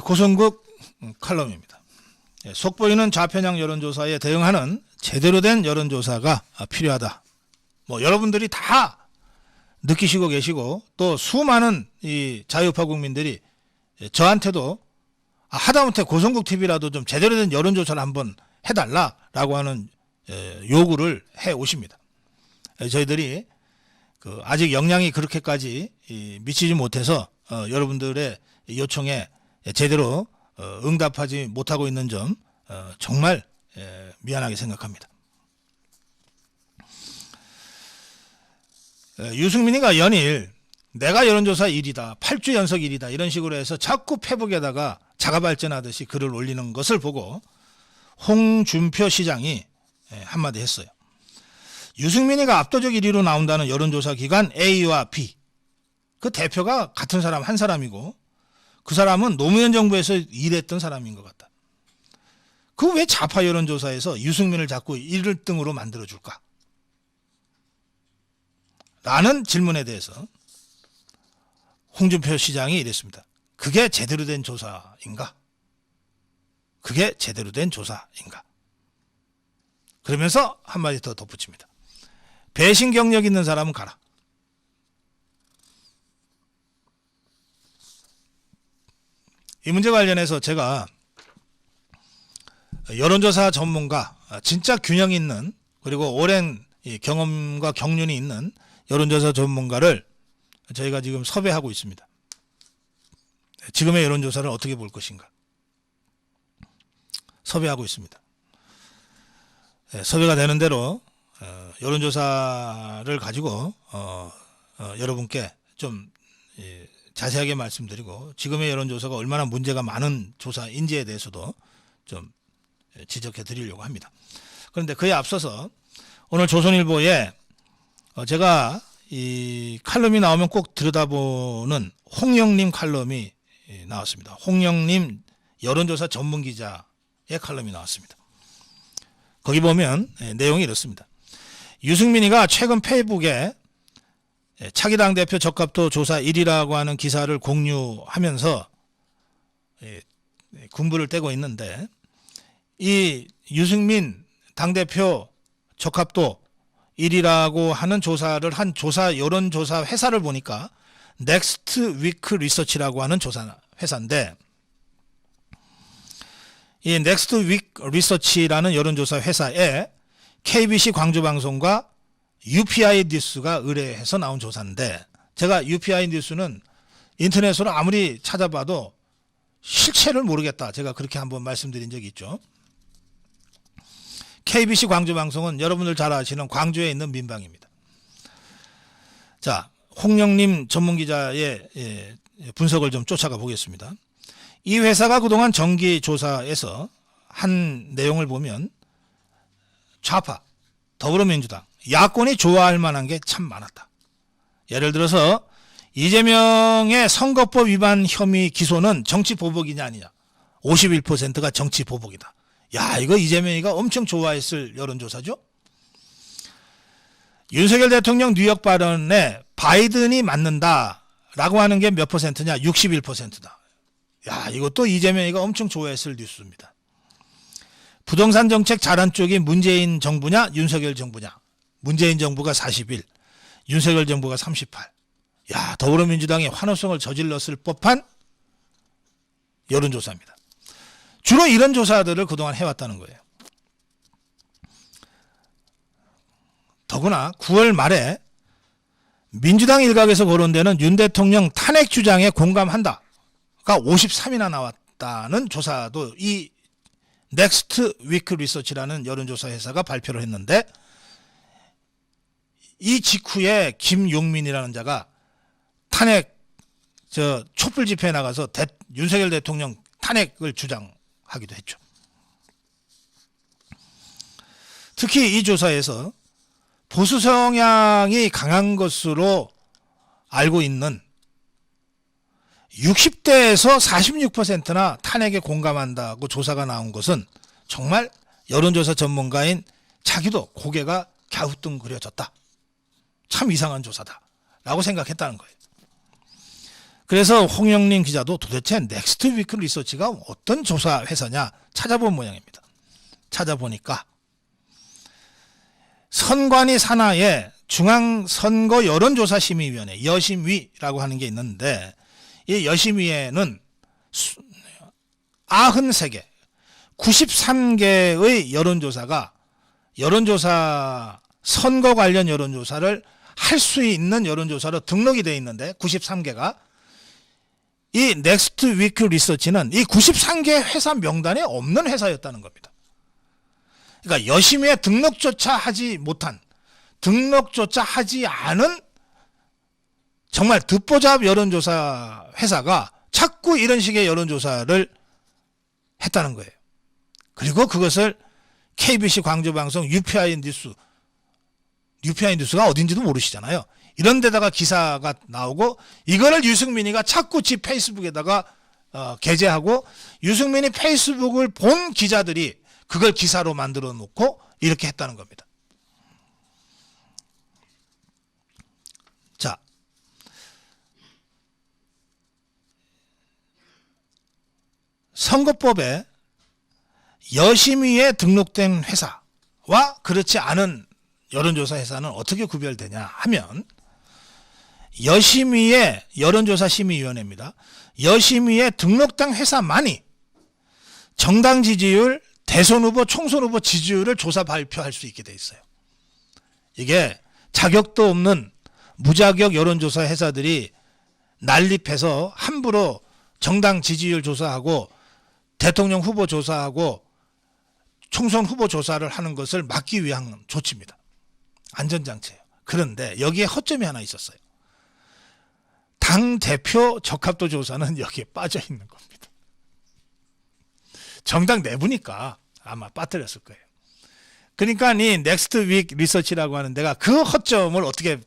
고성국 칼럼입니다. 속보이는 좌편향 여론조사에 대응하는 제대로 된 여론조사가 필요하다. 여러분들이 다 느끼시고 계시고 또 수많은 이 자유파 국민들이 저한테도 하다못해 고성국 TV라도 좀 제대로 된 여론조사를 한번 해달라라고 하는 요구를 해 오십니다. 저희들이 아직 역량이 그렇게까지 미치지 못해서 여러분들의 요청에 제대로 응답하지 못하고 있는 점 정말 미안하게 생각합니다. 유승민이가 연일 내가 여론조사 1위다, 8주 연속 1위다 이런 식으로 해서 자꾸 페북에다가 자가발전하듯이 글을 올리는 것을 보고 홍준표 시장이 한마디 했어요. 유승민이가 압도적 1위로 나온다는 여론조사 기관 A와 B, 그 대표가 같은 사람 한 사람이고 그 사람은 노무현 정부에서 일했던 사람인 것 같다. 그 왜 좌파 여론조사에서 유승민을 자꾸 1등으로 만들어줄까? 라는 질문에 대해서 홍준표 시장이 이랬습니다. 그게 제대로 된 조사인가? 그게 제대로 된 조사인가? 그러면서 한마디 더 덧붙입니다. 배신 경력 있는 사람은 가라. 이 문제 관련해서 제가 여론조사 전문가, 진짜 균형 있는 그리고 오랜 경험과 경륜이 있는 여론조사 전문가를 저희가 지금 섭외하고 있습니다. 지금의 여론조사를 어떻게 볼 것인가 섭외하고 있습니다. 섭외가 되는 대로 여론조사를 가지고 여러분께 좀 자세하게 말씀드리고 지금의 여론조사가 얼마나 문제가 많은 조사인지에 대해서도 좀 지적해 드리려고 합니다. 그런데 그에 앞서서 오늘 조선일보에 제가 이 칼럼이 나오면 꼭 들여다보는 홍영림 칼럼이 나왔습니다. 홍영림 여론조사 전문기자의 칼럼이 나왔습니다. 거기 보면 내용이 이렇습니다. 유승민이가 최근 페이북에 차기 당대표 적합도 조사 1위라고 하는 기사를 공유하면서 군부를 떼고 있는데 이 유승민 당대표 적합도 1위라고 하는 조사를 한 여론조사 회사를 보니까 넥스트 위크 리서치라고 하는 조사 회사인데 이 넥스트 위크 리서치라는 여론조사 회사에 KBC 광주방송과 UPI 뉴스가 의뢰해서 나온 조사인데 제가 UPI 뉴스는 인터넷으로 아무리 찾아봐도 실체를 모르겠다. 제가 그렇게 한번 말씀드린 적이 있죠. KBC 광주방송은 여러분들 잘 아시는 광주에 있는 민방입니다. 자, 홍영림 전문기자의 분석을 좀 쫓아가 보겠습니다. 이 회사가 그동안 정기조사에서 한 내용을 보면 좌파, 더불어민주당, 야권이 좋아할 만한 게 참 많았다. 예를 들어서 이재명의 선거법 위반 혐의 기소는 정치 보복이냐 아니냐. 51%가 정치 보복이다. 야, 이거 이재명이가 엄청 좋아했을 여론조사죠. 윤석열 대통령 뉴욕 발언에 바이든이 맞는다라고 하는 게 몇 퍼센트냐? 61%다. 야, 이것도 이재명이가 엄청 좋아했을 뉴스입니다. 부동산 정책 잘한 쪽이 문재인 정부냐 윤석열 정부냐. 문재인 정부가 41, 윤석열 정부가 38. 야, 더불어민주당이 환호성을 저질렀을 법한 여론조사입니다. 주로 이런 조사들을 그동안 해왔다는 거예요. 더구나 9월 말에 민주당 일각에서 거론되는 윤 대통령 탄핵 주장에 공감한다가 53이나 나왔다는 조사도 이 넥스트 위크 리서치라는 여론조사 회사가 발표를 했는데 이 직후에 김용민이라는 자가 탄핵 촛불 집회에 나가서 윤석열 대통령 탄핵을 주장하기도 했죠. 특히 이 조사에서 보수 성향이 강한 것으로 알고 있는 60대에서 46%나 탄핵에 공감한다고 조사가 나온 것은 정말 여론조사 전문가인 자기도 고개가 갸우뚱그려졌다. 참 이상한 조사다 라고 생각했다는 거예요. 그래서 홍영림 기자도 도대체 넥스트 위크 리서치가 어떤 조사 회사냐 찾아본 모양입니다. 찾아보니까 선관위 산하에 중앙선거 여론조사심의위원회 여심위라고 하는 게 있는데, 이 여심위에는 93개 93개의 여론조사 선거 관련 여론조사를 할 수 있는 여론조사로 등록이 되어 있는데, 93개가 이 넥스트 위크 리서치는 이 93개 회사 명단에 없는 회사였다는 겁니다. 그러니까 여심위에 등록조차 하지 않은 정말 듣보잡 여론조사 회사가 자꾸 이런 식의 여론조사를 했다는 거예요. 그리고 그것을 KBC 광주방송 UPI 뉴스가 어딘지도 모르시잖아요. 이런 데다가 기사가 나오고, 이거를 유승민이가 자꾸 지 페이스북에다가 게재하고, 유승민이 페이스북을 본 기자들이 그걸 기사로 만들어 놓고 이렇게 했다는 겁니다. 자, 선거법에 여심위에 등록된 회사와 그렇지 않은 여론조사 회사는 어떻게 구별되냐 하면, 여심위의 여론조사심의위원회입니다. 여심위에 등록된 회사만이 정당 지지율, 대선 후보, 총선 후보 지지율을 조사 발표할 수 있게 돼 있어요. 이게 자격도 없는 무자격 여론조사 회사들이 난립해서 함부로 정당 지지율 조사하고 대통령 후보 조사하고 총선 후보 조사를 하는 것을 막기 위한 조치입니다. 안전장치예요. 그런데 여기에 허점이 하나 있었어요. 당대표 적합도 조사는 여기에 빠져 있는 겁니다. 정당 내부니까 아마 빠뜨렸을 거예요. 그러니까 이 넥스트 윅 리서치라고 하는 데가 그 허점을 어떻게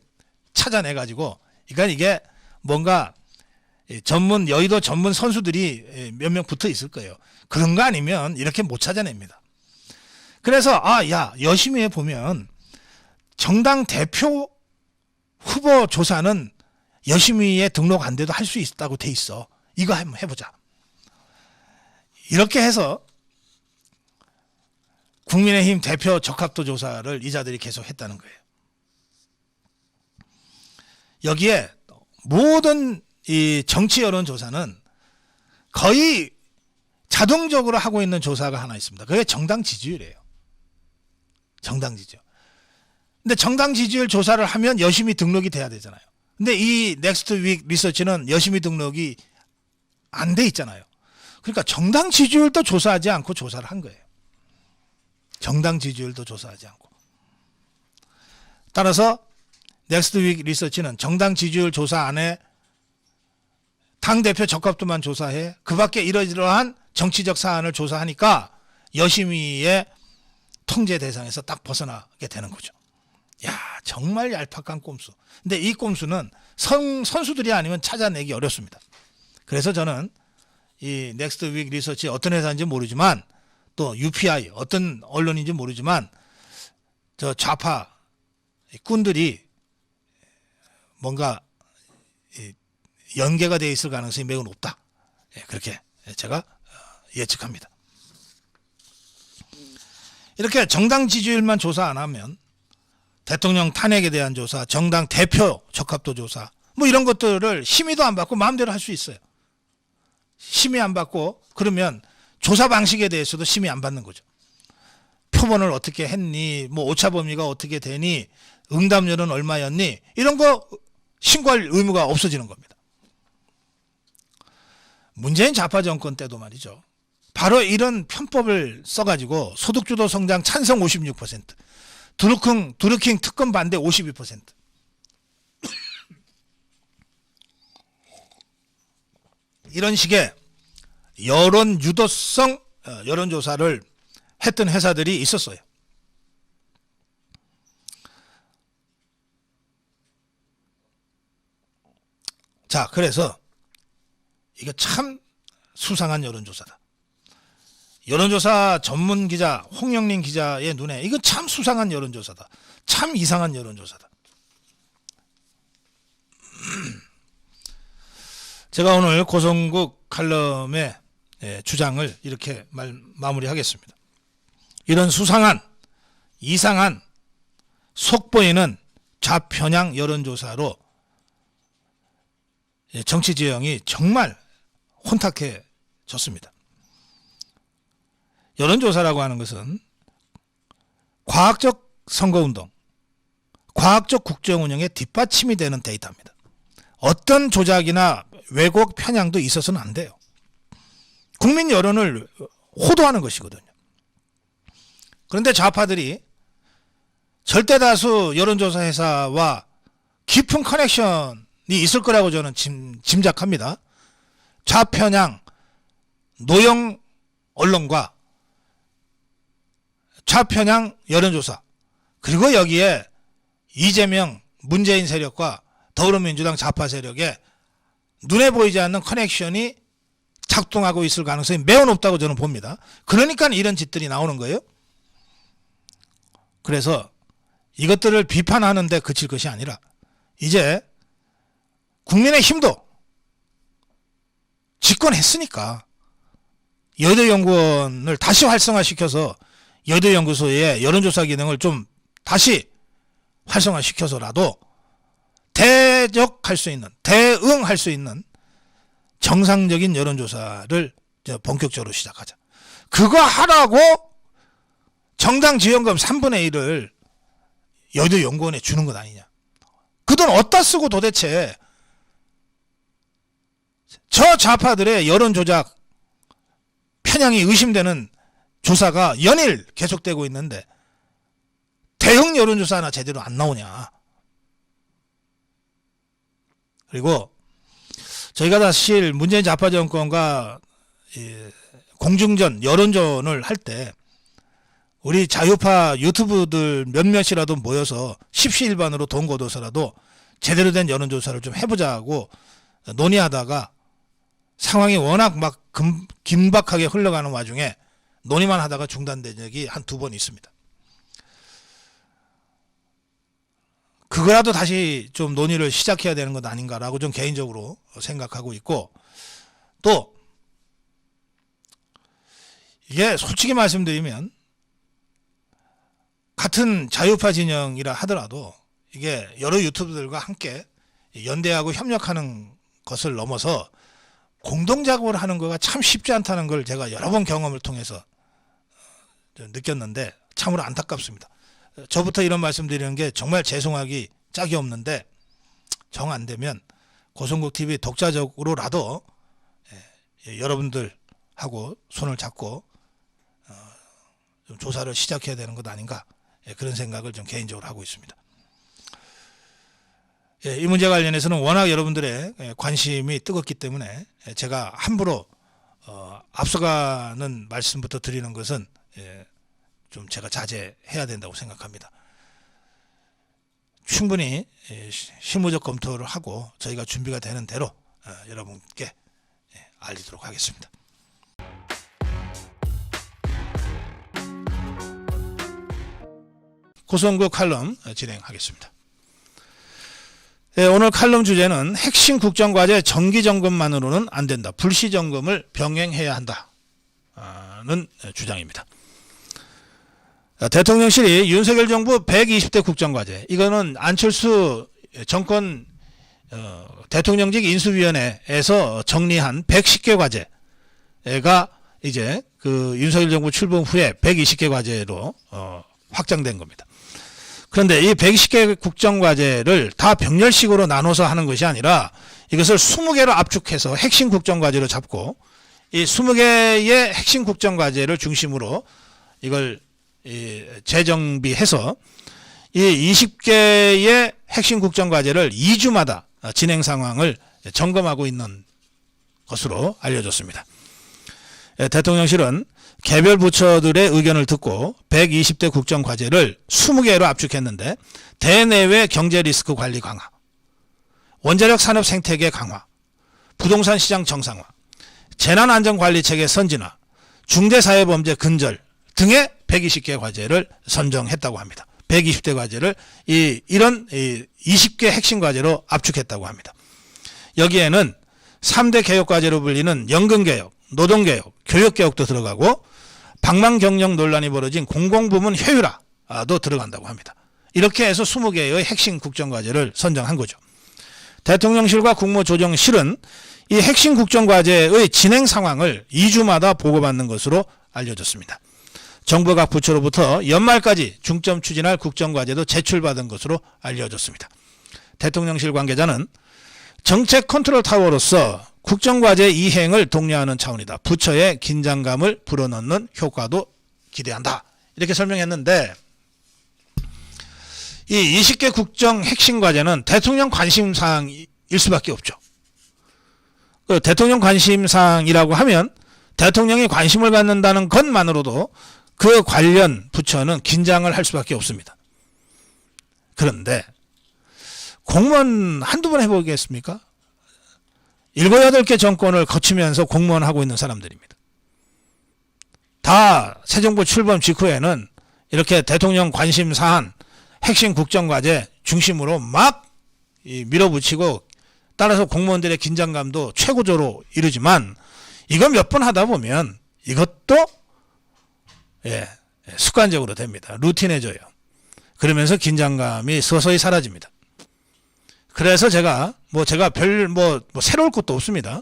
찾아내가지고, 그러니까 이게 뭔가 여의도 전문 선수들이 몇 명 붙어 있을 거예요. 그런 거 아니면 이렇게 못 찾아냅니다. 그래서 여심위에 보면 정당 대표 후보 조사는 여심위에 등록 안 돼도 할 수 있다고 돼 있어. 이거 한번 해보자. 이렇게 해서 국민의힘 대표 적합도 조사를 이자들이 계속 했다는 거예요. 여기에 모든 이 정치 여론 조사는 거의 자동적으로 하고 있는 조사가 하나 있습니다. 그게 정당 지지율이에요. 정당 지지율. 근데 정당 지지율 조사를 하면 여심위 등록이 돼야 되잖아요. 근데 이 넥스트 윅 리서치는 여심위 등록이 안 돼 있잖아요. 그러니까 정당 지지율도 조사하지 않고 조사를 한 거예요. 정당 지지율도 조사하지 않고. 따라서 넥스트 윅 리서치는 정당 지지율 조사 안에 당대표 적합도만 조사해, 그 밖에 이러이러한 정치적 사안을 조사하니까 여심위의 통제 대상에서 딱 벗어나게 되는 거죠. 야, 정말 얄팍한 꼼수. 근데 이 꼼수는 선수들이 아니면 찾아내기 어렵습니다. 그래서 저는 이 넥스트 윅 리서치 어떤 회사인지 모르지만, 또 UPI 어떤 언론인지 모르지만, 저 좌파 꾼들이 뭔가 연계가 되어 있을 가능성이 매우 높다. 그렇게 제가 예측합니다. 이렇게 정당 지지율만 조사 안 하면 대통령 탄핵에 대한 조사, 정당 대표 적합도 조사, 뭐 이런 것들을 심의도 안 받고 마음대로 할 수 있어요. 심의 안 받고, 그러면 조사 방식에 대해서도 심의 안 받는 거죠. 표본을 어떻게 했니, 뭐 오차 범위가 어떻게 되니, 응답률은 얼마였니, 이런 거 신고할 의무가 없어지는 겁니다. 문재인 좌파 정권 때도 말이죠. 바로 이런 편법을 써가지고 소득주도 성장 찬성 56%, 드루킹 특검 반대 52%. 이런 식의 여론 유도성 여론조사를 했던 회사들이 있었어요. 자, 그래서 이거 참 수상한 여론조사다. 여론조사 전문 기자 홍영림 기자의 눈에 이거 참 수상한 여론조사다. 참 이상한 여론조사다. 제가 오늘 고성국 칼럼의 주장을 이렇게 마무리하겠습니다. 이런 수상한, 이상한, 속보이는 좌편향 여론조사로 정치 지형이 정말 혼탁해졌습니다. 여론조사라고 하는 것은 과학적 선거운동, 과학적 국정운영의 뒷받침이 되는 데이터입니다. 어떤 조작이나 왜곡 편향도 있어서는 안 돼요. 국민 여론을 호도하는 것이거든요. 그런데 좌파들이 절대다수 여론조사 회사와 깊은 커넥션이 있을 거라고 저는 짐작합니다. 좌편향 노영 언론과 좌편향 여론조사, 그리고 여기에 이재명 문재인 세력과 더불어민주당 좌파 세력의 눈에 보이지 않는 커넥션이 작동하고 있을 가능성이 매우 높다고 저는 봅니다. 그러니까 이런 짓들이 나오는 거예요. 그래서 이것들을 비판하는데 그칠 것이 아니라 이제 국민의힘도 집권했으니까 여의도연구원을 다시 활성화시켜서 여의도연구소의 여론조사 기능을 좀 다시 활성화시켜서라도 대적할 수 있는, 대응할 수 있는 정상적인 여론조사를 본격적으로 시작하자. 그거 하라고 정당 지원금 3분의 1을 여의도연구원에 주는 것 아니냐. 그 돈 어디다 쓰고 도대체 저 좌파들의 여론조작 편향이 의심되는 조사가 연일 계속되고 있는데 대응 여론조사 하나 제대로 안 나오냐. 그리고 저희가 사실 문재인 좌파 정권과 공중전, 여론전을 할 때 우리 자유파 유튜브들 몇몇이라도 모여서 십시일반으로 돈 걷어서라도 제대로 된 여론조사를 좀 해보자고 논의하다가 상황이 워낙 막 긴박하게 흘러가는 와중에 논의만 하다가 중단된 적이 한 2번 있습니다. 그거라도 다시 좀 논의를 시작해야 되는 것 아닌가라고 좀 개인적으로 생각하고 있고, 또 이게 솔직히 말씀드리면 같은 자유파 진영이라 하더라도 이게 여러 유튜브들과 함께 연대하고 협력하는 것을 넘어서 공동작업을 하는 거가 참 쉽지 않다는 걸 제가 여러 번 경험을 통해서 느꼈는데 참으로 안타깝습니다. 저부터 이런 말씀드리는 게 정말 죄송하기 짝이 없는데 정 안 되면 고성국 TV 독자적으로라도 여러분들하고 손을 잡고 좀 조사를 시작해야 되는 것 아닌가, 그런 생각을 좀 개인적으로 하고 있습니다. 이 문제 관련해서는 워낙 여러분들의 관심이 뜨겁기 때문에 제가 함부로 앞서가는 말씀부터 드리는 것은 좀 제가 자제해야 된다고 생각합니다. 충분히 실무적 검토를 하고 저희가 준비가 되는 대로 여러분께 알리도록 하겠습니다. 고성국 칼럼 진행하겠습니다. 오늘 칼럼 주제는 핵심 국정과제 정기점검만으로는 안 된다. 불시점검을 병행해야 한다는 주장입니다. 대통령실이 윤석열 정부 120대 국정과제, 이거는 안철수 정권 대통령직 인수위원회에서 정리한 110개 과제가 이제 그 윤석열 정부 출범 후에 120개 과제로 확장된 겁니다. 그런데 이 120개 국정과제를 다 병렬식으로 나눠서 하는 것이 아니라 이것을 20개로 압축해서 핵심 국정과제로 잡고 이 20개의 핵심 국정과제를 중심으로 이걸 재정비해서 이 20개의 핵심 국정과제를 2주마다 진행 상황을 점검하고 있는 것으로 알려졌습니다. 대통령실은 개별 부처들의 의견을 듣고 120대 국정과제를 20개로 압축했는데 대내외 경제리스크 관리 강화, 원자력 산업 생태계 강화, 부동산 시장 정상화, 재난안전관리체계 선진화, 중대사회범죄 근절 등의 120개 과제를 선정했다고 합니다. 120대 과제를 이런 20개 핵심 과제로 압축했다고 합니다. 여기에는 3대 개혁과제로 불리는 연금개혁, 노동개혁, 교육개혁도 들어가고 방망경영 논란이 벌어진 공공부문 효율화도 들어간다고 합니다. 이렇게 해서 20개의 핵심 국정과제를 선정한 거죠. 대통령실과 국무조정실은 이 핵심 국정과제의 진행 상황을 2주마다 보고받는 것으로 알려졌습니다. 정부 각 부처로부터 연말까지 중점 추진할 국정과제도 제출받은 것으로 알려졌습니다. 대통령실 관계자는 정책 컨트롤 타워로서 국정과제 이행을 독려하는 차원이다. 부처의 긴장감을 불어넣는 효과도 기대한다. 이렇게 설명했는데 이 20개 국정 핵심 과제는 대통령 관심사항일 수밖에 없죠. 그 대통령 관심사항이라고 하면 대통령이 관심을 갖는다는 것만으로도 그 관련 부처는 긴장을 할 수밖에 없습니다. 그런데 공무원 한두 번 해보겠습니까? 7, 8개 정권을 거치면서 공무원 하고 있는 사람들입니다. 다 새 정부 출범 직후에는 이렇게 대통령 관심사안 핵심 국정과제 중심으로 막 밀어붙이고 따라서 공무원들의 긴장감도 최고조로 이르지만 이거 몇 번 하다 보면 이것도 습관적으로 됩니다. 루틴해져요. 그러면서 긴장감이 서서히 사라집니다. 그래서 제가 별 새로울 것도 없습니다.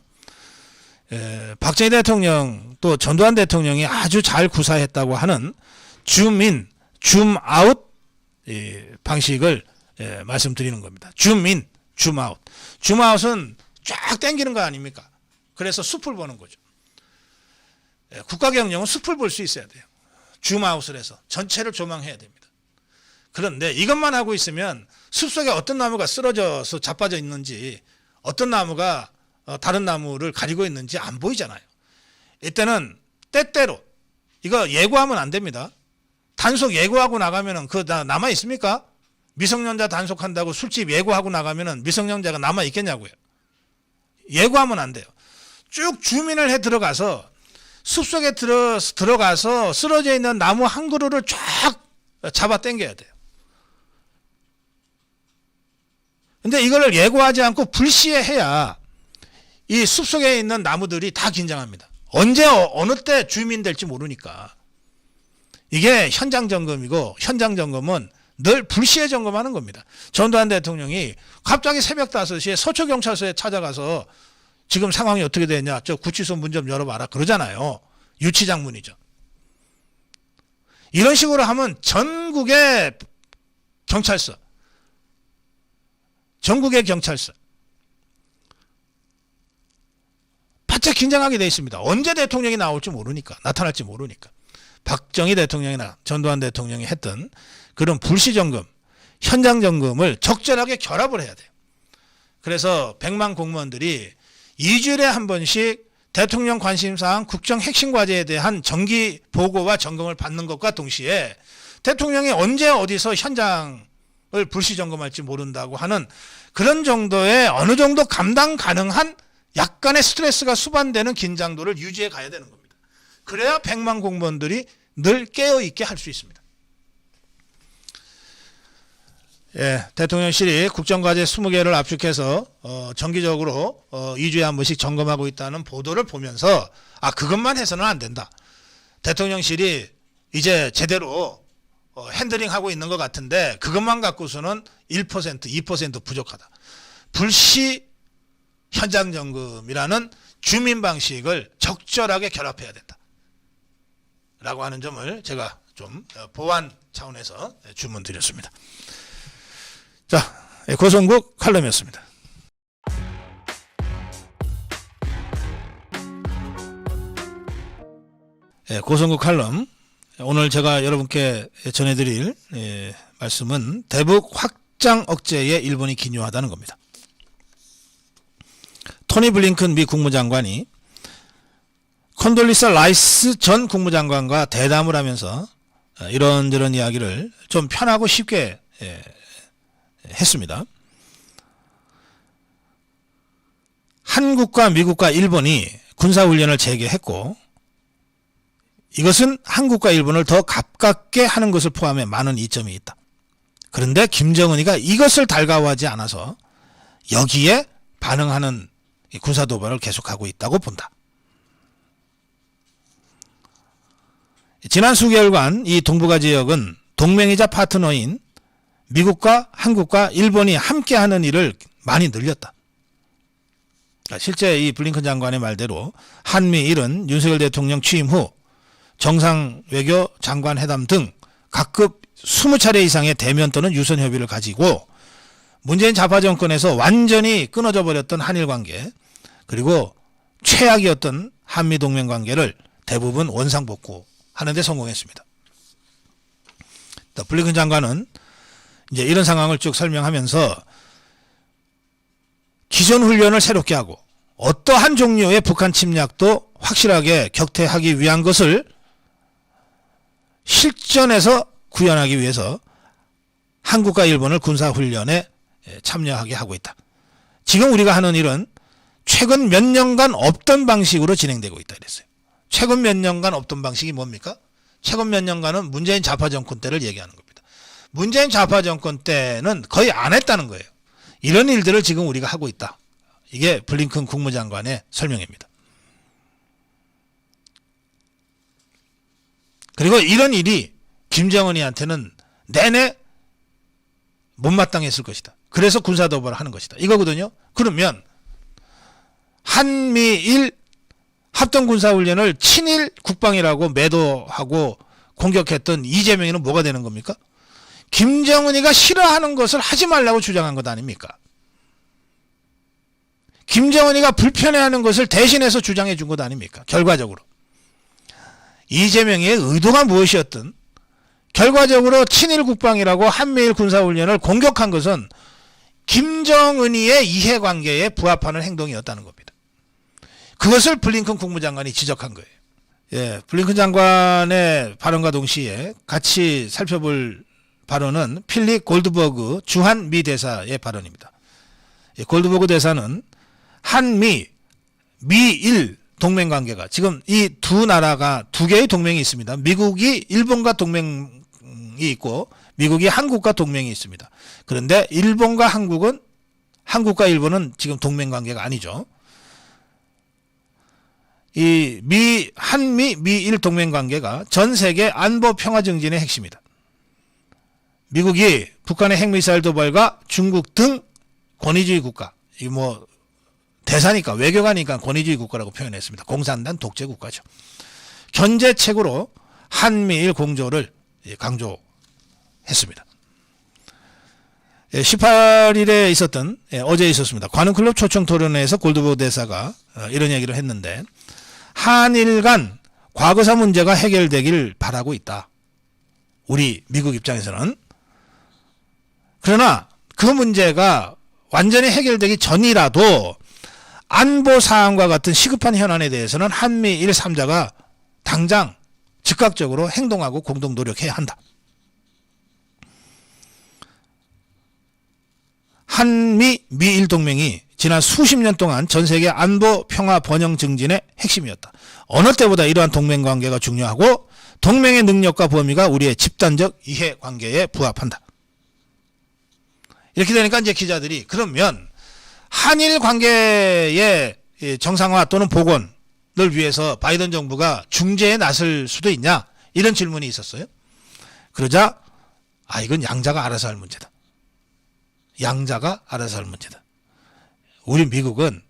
박정희 대통령 또 전두환 대통령이 아주 잘 구사했다고 하는 줌인, 줌아웃 방식을 말씀드리는 겁니다. 줌인, 줌아웃. 줌아웃은 쫙 당기는 거 아닙니까? 그래서 숲을 보는 거죠. 국가경영은 숲을 볼 수 있어야 돼요. 줌아웃을 해서 전체를 조망해야 됩니다. 그런데 이것만 하고 있으면 숲속에 어떤 나무가 쓰러져서 자빠져 있는지 어떤 나무가 다른 나무를 가리고 있는지 안 보이잖아요. 이때는 때때로 이거 예고하면 안 됩니다. 단속 예고하고 나가면은 남아 있습니까? 미성년자 단속한다고 술집 예고하고 나가면은 미성년자가 남아 있겠냐고요. 예고하면 안 돼요. 쭉 주민을 해 들어가서 숲속에 들어가서 쓰러져 있는 나무 한 그루를 쫙 잡아 당겨야 돼요. 근데 이거를 예고하지 않고 불시에 해야 이 숲속에 있는 나무들이 다 긴장합니다. 언제 어느 때 주민 될지 모르니까. 이게 현장 점검이고 현장 점검은 늘 불시에 점검하는 겁니다. 전두환 대통령이 갑자기 새벽 5시에 서초경찰서에 찾아가서 지금 상황이 어떻게 되냐, 저 구치소 문 좀 열어봐라 그러잖아요. 유치장문이죠. 이런 식으로 하면 전국의 경찰서 바짝 긴장하게 되어 있습니다. 언제 대통령이 나올지 모르니까, 나타날지 모르니까. 박정희 대통령이나 전두환 대통령이 했던 그런 불시 점검, 현장 점검을 적절하게 결합을 해야 돼요. 그래서 100만 공무원들이 2주일에 한 번씩 대통령 관심사항 국정 핵심 과제에 대한 정기 보고와 점검을 받는 것과 동시에 대통령이 언제 어디서 현장을 불시 점검할지 모른다고 하는 그런 정도의 어느 정도 감당 가능한 약간의 스트레스가 수반되는 긴장도를 유지해 가야 되는 겁니다. 그래야 100만 공무원들이 늘 깨어있게 할 수 있습니다. 대통령실이 국정과제 20개를 압축해서 정기적으로 2주에 한 번씩 점검하고 있다는 보도를 보면서 그것만 해서는 안 된다. 대통령실이 이제 제대로 핸들링하고 있는 것 같은데 그것만 갖고서는 1%, 2% 부족하다. 불시 현장 점검이라는 주민 방식을 적절하게 결합해야 된다. 라고 하는 점을 제가 좀 보완 차원에서 주문 드렸습니다. 자, 고성국 칼럼이었습니다. 고성국 칼럼, 오늘 제가 여러분께 전해드릴 말씀은 대북 확장 억제에 일본이 기묘하다는 겁니다. 토니 블링컨 미 국무장관이 컨돌리사 라이스 전 국무장관과 대담을 하면서 이런저런 이야기를 좀 편하고 쉽게 했습니다. 한국과 미국과 일본이 군사훈련을 재개했고 이것은 한국과 일본을 더 가깝게 하는 것을 포함해 많은 이점이 있다. 그런데 김정은이가 이것을 달가워하지 않아서 여기에 반응하는 이 군사 도발을 계속하고 있다고 본다. 지난 수개월간 이 동북아 지역은 동맹이자 파트너인 미국과 한국과 일본이 함께하는 일을 많이 늘렸다. 실제 이 블링컨 장관의 말대로 한미일은 윤석열 대통령 취임 후 정상 외교 장관 회담 등 각급 20차례 이상의 대면 또는 유선 협의를 가지고 문재인 좌파 정권에서 완전히 끊어져 버렸던 한일 관계, 그리고 최악이었던 한미 동맹 관계를 대부분 원상복구하는 데 성공했습니다. 블링컨 장관은 이제 이런 상황을 쭉 설명하면서 기존 훈련을 새롭게 하고 어떠한 종류의 북한 침략도 확실하게 격퇴하기 위한 것을 실전에서 구현하기 위해서 한국과 일본을 군사훈련에 참여하게 하고 있다. 지금 우리가 하는 일은 최근 몇 년간 없던 방식으로 진행되고 있다 이랬어요. 최근 몇 년간 없던 방식이 뭡니까? 최근 몇 년간은 문재인 좌파 정권 때를 얘기하는 겁니다. 문재인 좌파 정권 때는 거의 안 했다는 거예요. 이런 일들을 지금 우리가 하고 있다. 이게 블링컨 국무장관의 설명입니다. 그리고 이런 일이 김정은이한테는 내내 못마땅했을 것이다. 그래서 군사도발을 하는 것이다. 이거거든요. 그러면 한미일 합동군사훈련을 친일 국방이라고 매도하고 공격했던 이재명이는 뭐가 되는 겁니까? 김정은이가 싫어하는 것을 하지 말라고 주장한 것 아닙니까? 김정은이가 불편해하는 것을 대신해서 주장해 준 것 아닙니까? 결과적으로. 이재명의 의도가 무엇이었든 결과적으로 친일 국방이라고 한미일 군사훈련을 공격한 것은 김정은이의 이해관계에 부합하는 행동이었다는 겁니다. 그것을 블링컨 국무장관이 지적한 거예요. 예, 블링컨 장관의 발언과 동시에 같이 살펴볼 발언은 필립 골드버그 주한 미 대사의 발언입니다. 예, 골드버그 대사는 한미, 미일 동맹관계가 지금 이 두 나라가 두 개의 동맹이 있습니다. 미국이 일본과 동맹이 있고 미국이 한국과 동맹이 있습니다. 그런데 일본과 한국은, 한국과 일본은 지금 동맹관계가 아니죠. 이 한미, 미일 동맹관계가 전 세계 안보 평화 증진의 핵심이다. 미국이 북한의 핵미사일 도발과 중국 등 권위주의 국가, 이 뭐 대사니까 외교관이니까 권위주의 국가라고 표현했습니다. 공산당 독재 국가죠. 견제책으로 한미일 공조를 강조했습니다. 18일에 있었던, 어제 있었습니다. 관훈클럽 초청 토론회에서 골드버그 대사가 이런 얘기를 했는데, 한일 간 과거사 문제가 해결되길 바라고 있다. 우리 미국 입장에서는. 그러나 그 문제가 완전히 해결되기 전이라도 안보 사안과 같은 시급한 현안에 대해서는 한미일 3자가 당장 즉각적으로 행동하고 공동 노력해야 한다. 한미, 미일 동맹이 지난 수십 년 동안 전 세계 안보 평화 번영 증진의 핵심이었다. 어느 때보다 이러한 동맹 관계가 중요하고 동맹의 능력과 범위가 우리의 집단적 이해 관계에 부합한다. 이렇게 되니까 이제 기자들이 그러면 한일 관계의 정상화 또는 복원을 위해서 바이든 정부가 중재에 나설 수도 있냐? 이런 질문이 있었어요. 그러자 이건 양자가 알아서 할 문제다. 양자가 알아서 할 문제다. 우리 미국은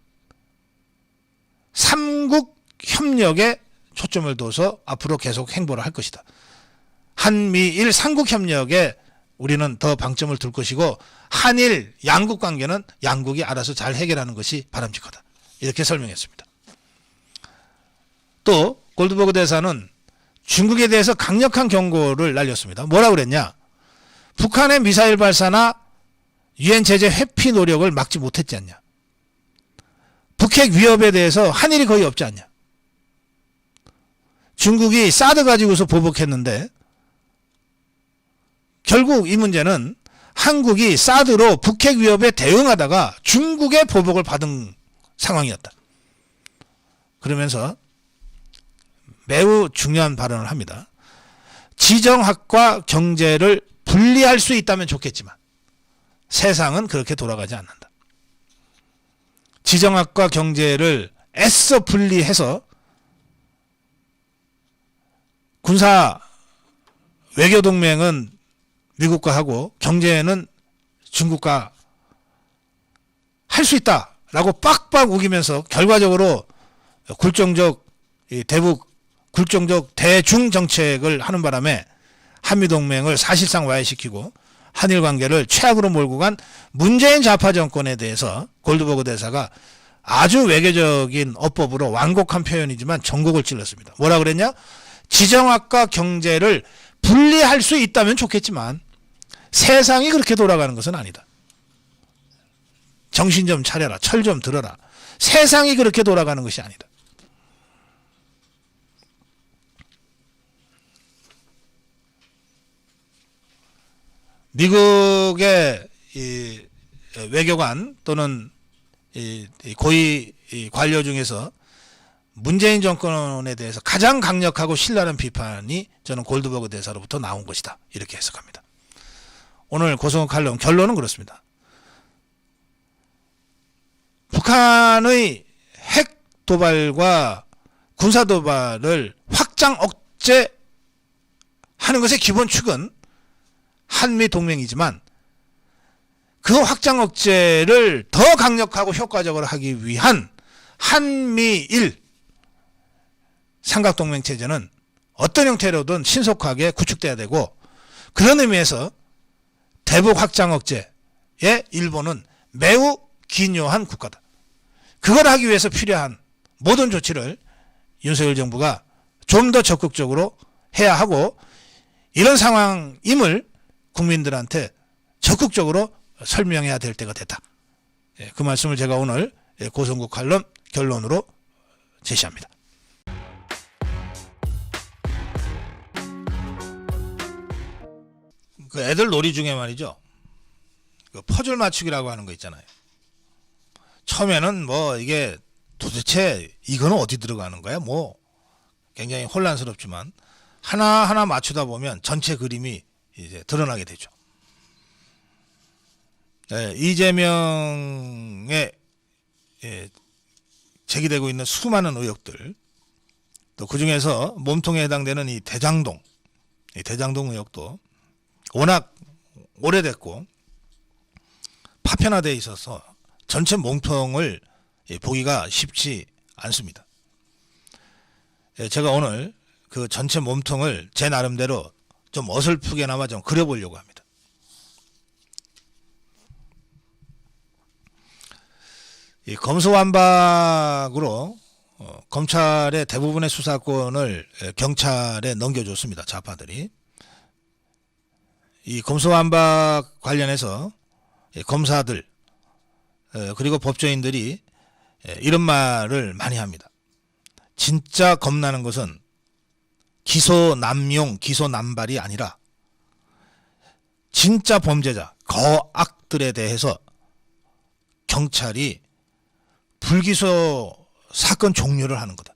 삼국 협력에 초점을 둬서 앞으로 계속 행보를 할 것이다. 한미일 삼국 협력에 우리는 더 방점을 둘 것이고 한일 양국 관계는 양국이 알아서 잘 해결하는 것이 바람직하다. 이렇게 설명했습니다. 또 골드버그 대사는 중국에 대해서 강력한 경고를 날렸습니다. 뭐라고 그랬냐? 북한의 미사일 발사나 유엔 제재 회피 노력을 막지 못했지 않냐? 북핵 위협에 대해서 한일이 거의 없지 않냐? 중국이 사드 가지고서 보복했는데 결국 이 문제는 한국이 사드로 북핵 위협에 대응하다가 중국의 보복을 받은 상황이었다. 그러면서 매우 중요한 발언을 합니다. 지정학과 경제를 분리할 수 있다면 좋겠지만 세상은 그렇게 돌아가지 않는다. 지정학과 경제를 애써 분리해서 군사 외교동맹은 미국과 하고 경제는 중국과 할 수 있다라고 빡빡 우기면서 결과적으로 굴종적 대북 굴종적 대중 정책을 하는 바람에 한미동맹을 사실상 와해시키고 한일 관계를 최악으로 몰고 간 문재인 좌파 정권에 대해서 골드버그 대사가 아주 외교적인 어법으로 완곡한 표현이지만 전곡을 찔렀습니다. 뭐라 그랬냐? 지정학과 경제를 분리할 수 있다면 좋겠지만 세상이 그렇게 돌아가는 것은 아니다. 정신 좀 차려라. 철 좀 들어라. 세상이 그렇게 돌아가는 것이 아니다. 미국의 이 외교관 또는 이 고위 관료 중에서 문재인 정권에 대해서 가장 강력하고 신랄한 비판이 저는 골드버그 대사로부터 나온 것이다. 이렇게 해석합니다. 오늘 고성욱 칼럼 결론은 그렇습니다. 북한의 핵 도발과 군사 도발을 확장 억제하는 것의 기본 축은 한미 동맹이지만 그 확장 억제를 더 강력하고 효과적으로 하기 위한 한미일 삼각동맹 체제는 어떤 형태로든 신속하게 구축돼야 되고, 그런 의미에서 대북 확장 억제에 일본은 매우 기묘한 국가다. 그걸 하기 위해서 필요한 모든 조치를 윤석열 정부가 좀 더 적극적으로 해야 하고, 이런 상황임을 국민들한테 적극적으로 설명해야 될 때가 됐다. 그 말씀을 제가 오늘 고성국 칼럼 결론으로 제시합니다. 그 애들 놀이 중에 말이죠. 그 퍼즐 맞추기라고 하는 거 있잖아요. 처음에는 뭐 이게 도대체 이거는 어디 들어가는 거야? 뭐 굉장히 혼란스럽지만 하나하나 맞추다 보면 전체 그림이 이제 드러나게 되죠. 이재명에 제기되고 있는 수많은 의혹들, 또 그 중에서 몸통에 해당되는 이 대장동 의혹도 워낙 오래됐고 파편화되어 있어서 전체 몸통을 보기가 쉽지 않습니다. 제가 오늘 그 전체 몸통을 제 나름대로 좀 어설프게나마 좀 그려보려고 합니다. 이 검수완박으로 검찰의 대부분의 수사권을 경찰에 넘겨줬습니다. 좌파들이. 이 검수완박 관련해서 검사들 그리고 법조인들이 이런 말을 많이 합니다. 진짜 겁나는 것은 기소 남용, 기소 남발이 아니라 진짜 범죄자, 거악들에 대해서 경찰이 불기소 사건 종료를 하는 거다.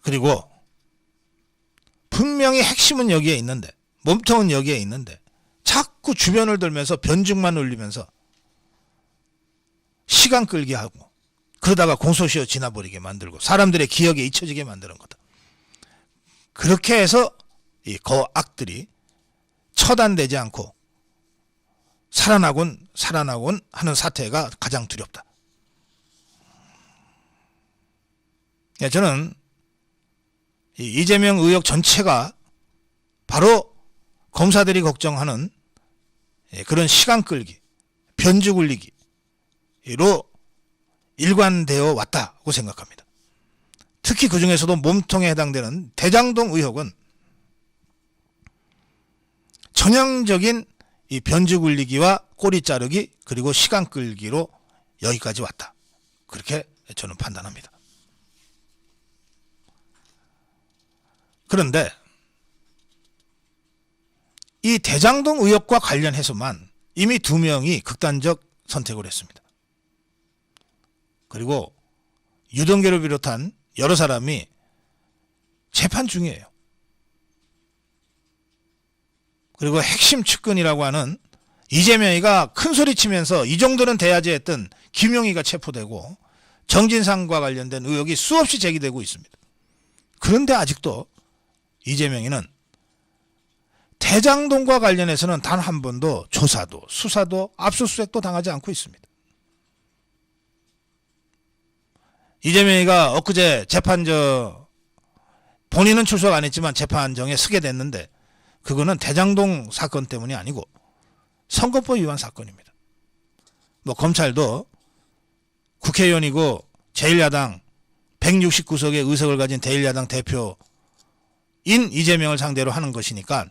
그리고 분명히 핵심은 여기에 있는데, 몸통은 여기에 있는데 자꾸 주변을 돌면서 변죽만 울리면서 시간 끌게 하고, 그러다가 공소시효 지나버리게 만들고 사람들의 기억에 잊혀지게 만드는 거다. 그렇게 해서 이 거악들이 처단되지 않고 살아나곤 하는 사태가 가장 두렵다. 저는 이재명 의혹 전체가 바로 검사들이 걱정하는 그런 시간 끌기, 변주 굴리기로 일관되어 왔다고 생각합니다. 특히 그 중에서도 몸통에 해당되는 대장동 의혹은 전형적인 이 변주 굴리기와 꼬리 자르기 그리고 시간 끌기로 여기까지 왔다. 그렇게 저는 판단합니다. 그런데 이 대장동 의혹과 관련해서만 이미 2명이 극단적 선택을 했습니다. 그리고 유동계를 비롯한 여러 사람이 재판 중이에요. 그리고 핵심 측근이라고 하는 이재명이가 큰 소리 치면서 이 정도는 돼야지 했던 김용희가 체포되고 정진상과 관련된 의혹이 수없이 제기되고 있습니다. 그런데 아직도 이재명이는 대장동과 관련해서는 단 한 번도 조사도 수사도 압수수색도 당하지 않고 있습니다. 이재명이가 엊그제 본인은 출석 안 했지만 재판정에 서게 됐는데 그거는 대장동 사건 때문이 아니고 선거법 위반 사건입니다. 뭐 검찰도 국회의원이고 제1야당 169석의 의석을 가진 제1야당 대표인 이재명을 상대로 하는 것이니까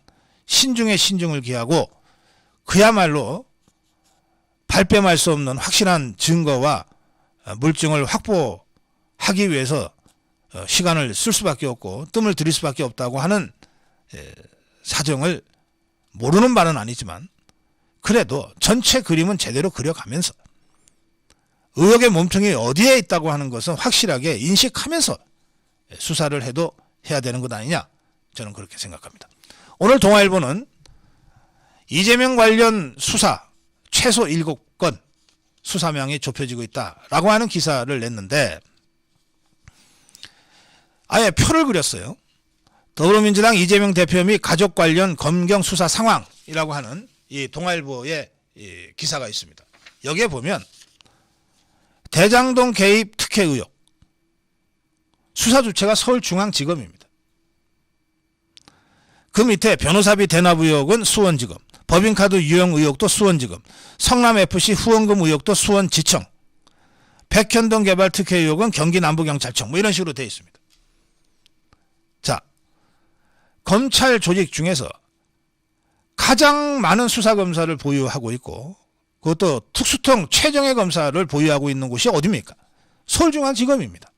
신중에 신중을 기하고 그야말로 발뺌할 수 없는 확실한 증거와 물증을 확보하기 위해서 시간을 쓸 수밖에 없고 뜸을 들일 수밖에 없다고 하는 사정을 모르는 바는 아니지만 그래도 전체 그림은 제대로 그려가면서 의혹의 몸통이 어디에 있다고 하는 것은 확실하게 인식하면서 수사를 해도 해야 되는 것 아니냐, 저는 그렇게 생각합니다. 오늘 동아일보는 이재명 관련 수사 최소 7건 수사명이 좁혀지고 있다라고 하는 기사를 냈는데 아예 표를 그렸어요. 더불어민주당 이재명 대표 및 가족 관련 검경 수사 상황이라고 하는 이 동아일보의 이 기사가 있습니다. 여기에 보면 대장동 개입 특혜 의혹, 수사 주체가 서울중앙지검입니다. 그 밑에 변호사비 대납 의혹은 수원지검, 법인카드 유용 의혹도 수원지검, 성남FC 후원금 의혹도 수원지청, 백현동 개발 특혜 의혹은 경기남부경찰청, 뭐 이런 식으로 되어 있습니다. 자, 검찰 조직 중에서 가장 많은 수사검사를 보유하고 있고 그것도 특수통 최정예 검사를 보유하고 있는 곳이 어디입니까? 서울중앙지검입니다.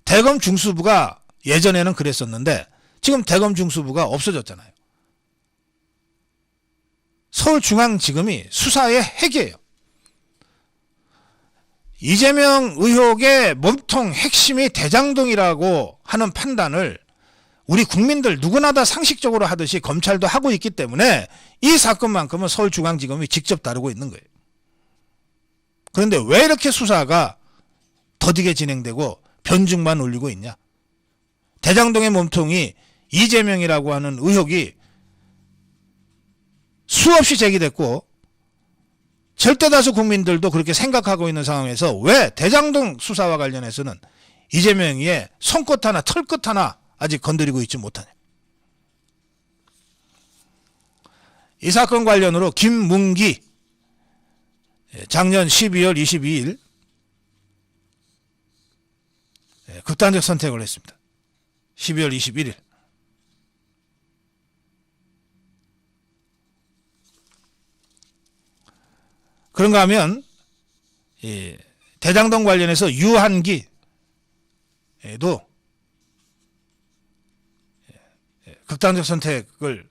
대검 중수부가 예전에는 그랬었는데 지금 대검 중수부가 없어졌잖아요. 서울중앙지검이 수사의 핵이에요. 이재명 의혹의 몸통 핵심이 대장동이라고 하는 판단을 우리 국민들 누구나 다 상식적으로 하듯이 검찰도 하고 있기 때문에 이 사건만큼은 서울중앙지검이 직접 다루고 있는 거예요. 그런데 왜 이렇게 수사가 더디게 진행되고 변증만 올리고 있냐? 대장동의 몸통이 이재명이라고 하는 의혹이 수없이 제기됐고 절대다수 국민들도 그렇게 생각하고 있는 상황에서 왜 대장동 수사와 관련해서는 이재명의 손끝 하나 털끝 하나 아직 건드리고 있지 못하냐. 이 사건 관련으로 김문기 작년 12월 22일 극단적 선택을 했습니다. 12월 21일. 그런가 하면 대장동 관련해서 유한기도 극단적 선택을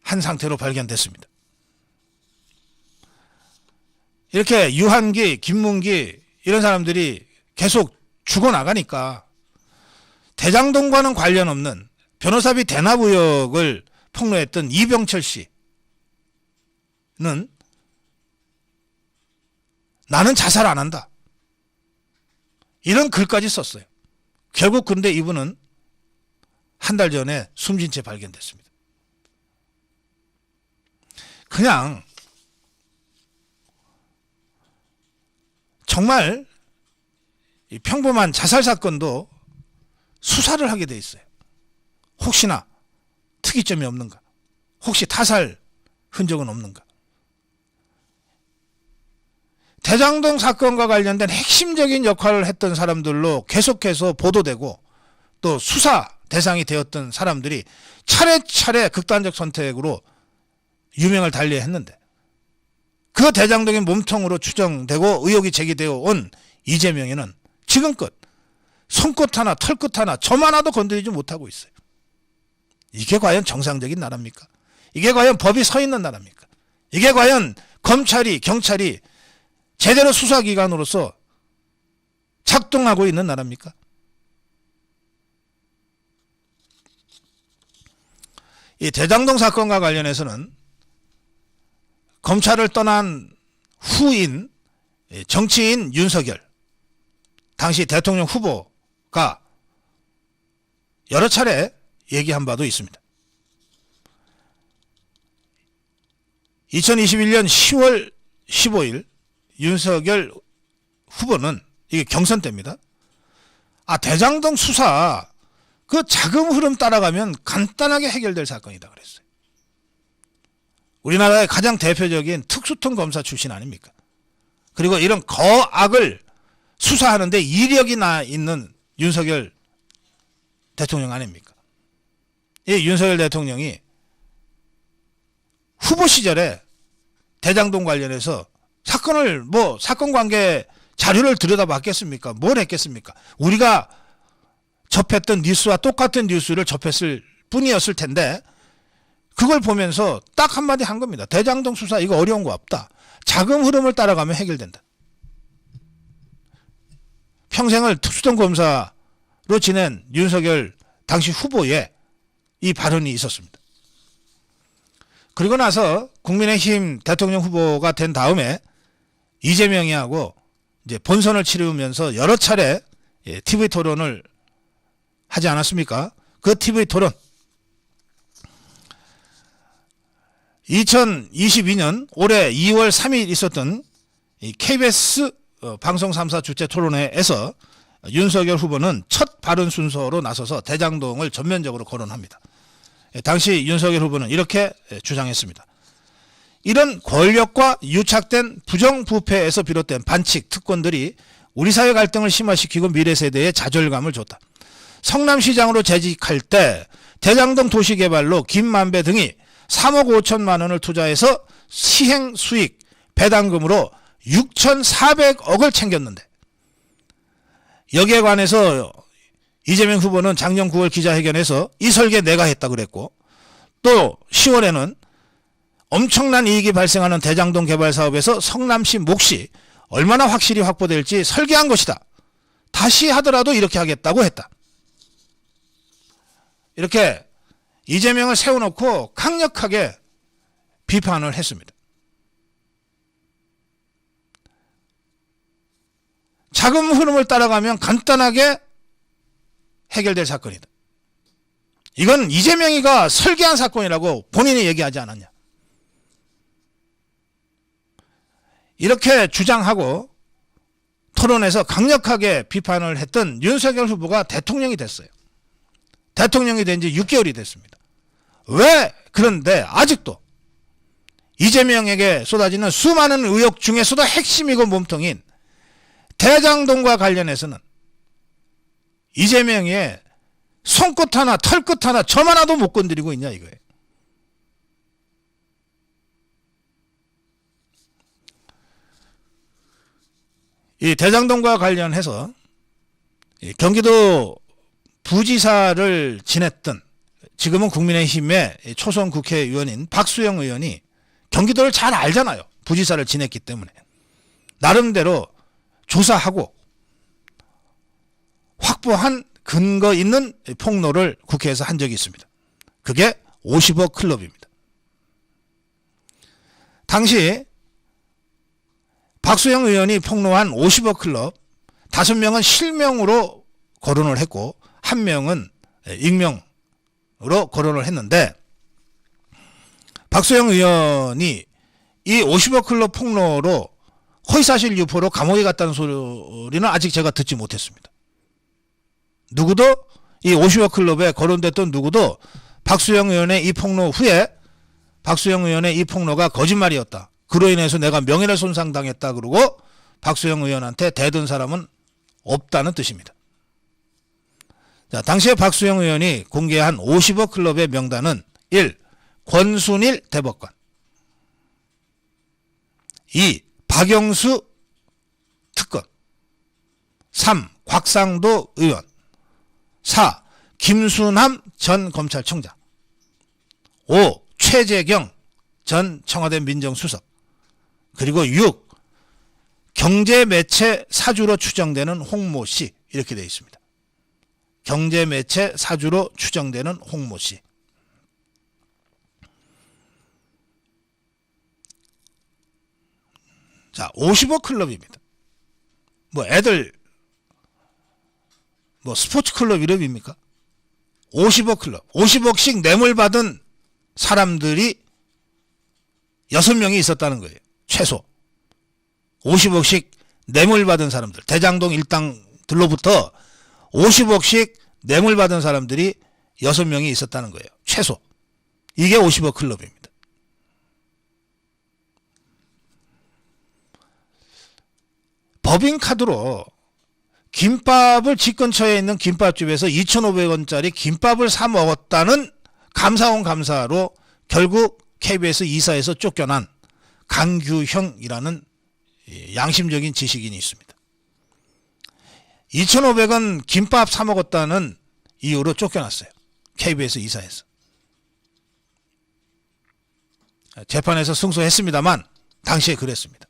한 상태로 발견됐습니다. 이렇게 유한기, 김문기 이런 사람들이 계속 죽어나가니까 대장동과는 관련 없는 변호사비 대납 의혹을 폭로했던 이병철 씨는 나는 자살 안 한다, 이런 글까지 썼어요. 결국 근데 이분은 한 달 전에 숨진 채 발견됐습니다. 그냥 정말 평범한 자살 사건도 수사를 하게 돼 있어요. 혹시나 특이점이 없는가, 혹시 타살 흔적은 없는가. 대장동 사건과 관련된 핵심적인 역할을 했던 사람들로 계속해서 보도되고 또 수사 대상이 되었던 사람들이 차례차례 극단적 선택으로 유명을 달리했는데 그 대장동의 몸통으로 추정되고 의혹이 제기되어 온 이재명이는 지금껏 손끝 하나 털끝 하나 점 하나도 건드리지 못하고 있어요. 이게 과연 정상적인 나라입니까? 이게 과연 법이 서 있는 나라입니까? 이게 과연 검찰이 경찰이 제대로 수사기관으로서 작동하고 있는 나라입니까? 이 대장동 사건과 관련해서는 검찰을 떠난 후인 정치인 윤석열, 당시 대통령 후보가 여러 차례 얘기한 바도 있습니다. 2021년 10월 15일 윤석열 후보는, 이게 경선 때입니다. 대장동 수사 그 자금 흐름 따라가면 간단하게 해결될 사건이다 그랬어요. 우리나라의 가장 대표적인 특수통 검사 출신 아닙니까? 그리고 이런 거악을 수사하는데 이력이 나 있는 윤석열 대통령 아닙니까? 이 윤석열 대통령이 후보 시절에 대장동 관련해서 사건 관계 자료를 들여다봤겠습니까? 뭘 했겠습니까? 우리가 접했던 뉴스와 똑같은 뉴스를 접했을 뿐이었을 텐데, 그걸 보면서 딱 한마디 한 겁니다. 대장동 수사 이거 어려운 거 없다. 자금 흐름을 따라가면 해결된다. 평생을 특수통 검사로 지낸 윤석열 당시 후보의 이 발언이 있었습니다. 그리고 나서 국민의힘 대통령 후보가 된 다음에 이재명이하고 이제 본선을 치르면서 여러 차례 TV 토론을 하지 않았습니까? 그 TV 토론 2022년 올해 2월 3일 있었던 KBS 방송 3사 주최 토론회에서 윤석열 후보는 첫 발언 순서로 나서서 대장동을 전면적으로 거론합니다. 당시 윤석열 후보는 이렇게 주장했습니다. 이런 권력과 유착된 부정부패에서 비롯된 반칙, 특권들이 우리 사회 갈등을 심화시키고 미래 세대에 좌절감을 줬다. 성남시장으로 재직할 때 대장동 도시개발로 김만배 등이 3억 5천만 원을 투자해서 시행 수익 배당금으로 6,400억을 챙겼는데, 여기에 관해서 이재명 후보는 작년 9월 기자회견에서 이 설계 내가 했다 그랬고, 또 10월에는 엄청난 이익이 발생하는 대장동 개발 사업에서 성남시 몫이 얼마나 확실히 확보될지 설계한 것이다. 다시 하더라도 이렇게 하겠다고 했다. 이렇게 이재명을 세워놓고 강력하게 비판을 했습니다. 자금 흐름을 따라가면 간단하게 해결될 사건이다. 이건 이재명이가 설계한 사건이라고 본인이 얘기하지 않았냐. 이렇게 주장하고 토론에서 강력하게 비판을 했던 윤석열 후보가 대통령이 됐어요. 대통령이 된 지 6개월이 됐습니다. 왜 그런데 아직도 이재명에게 쏟아지는 수많은 의혹 중에서도 핵심이고 몸통인 대장동과 관련해서는 이재명의 손끝 하나 털끝 하나 점 하나도 못 건드리고 있냐 이거예요. 이 대장동과 관련해서 경기도 부지사를 지냈던, 지금은 국민의힘의 초선 국회의원인 박수영 의원이 경기도를 잘 알잖아요. 부지사를 지냈기 때문에. 나름대로 조사하고 확보한 근거 있는 폭로를 국회에서 한 적이 있습니다. 그게 50억 클럽입니다. 당시 박수영 의원이 폭로한 50억 클럽 5명은 실명으로 거론을 했고 1명은 익명으로 거론을 했는데, 박수영 의원이 이 50억 클럽 폭로로 허위사실 유포로 감옥에 갔다는 소리는 아직 제가 듣지 못했습니다. 누구도 이 50억 클럽에 거론됐던 누구도 박수영 의원의 이 폭로 후에 박수영 의원의 이 폭로가 거짓말이었다, 그로 인해서 내가 명예를 손상당했다 그러고 박수영 의원한테 대든 사람은 없다는 뜻입니다. 자, 당시에 박수영 의원이 공개한 50억 클럽의 명단은 1. 권순일 대법관, 2. 박영수 특검, 3. 곽상도 의원, 4. 김수남 전 검찰총장, 5. 최재경 전 청와대 민정수석, 그리고 6. 경제매체 사주로 추정되는 홍모 씨, 이렇게 되어 있습니다. 경제매체 사주로 추정되는 홍모 씨. 자, 50억 클럽입니다. 뭐 애들 뭐 스포츠 클럽 이름입니까? 50억 클럽. 50억씩 뇌물 받은 사람들이 6명이 있었다는 거예요. 최소. 50억씩 뇌물 받은 사람들. 대장동 일당들로부터 50억씩 뇌물 받은 사람들이 6명이 있었다는 거예요. 최소. 이게 50억 클럽입니다. 법인카드로 김밥을 집 근처에 있는 김밥집에서 2,500원짜리 김밥을 사 먹었다는 감사원 감사로 결국 KBS 이사에서 쫓겨난 강규형이라는 양심적인 지식인이 있습니다. 2,500원 김밥 사 먹었다는 이유로 쫓겨났어요. KBS 이사에서. 재판에서 승소했습니다만 당시에 그랬습니다.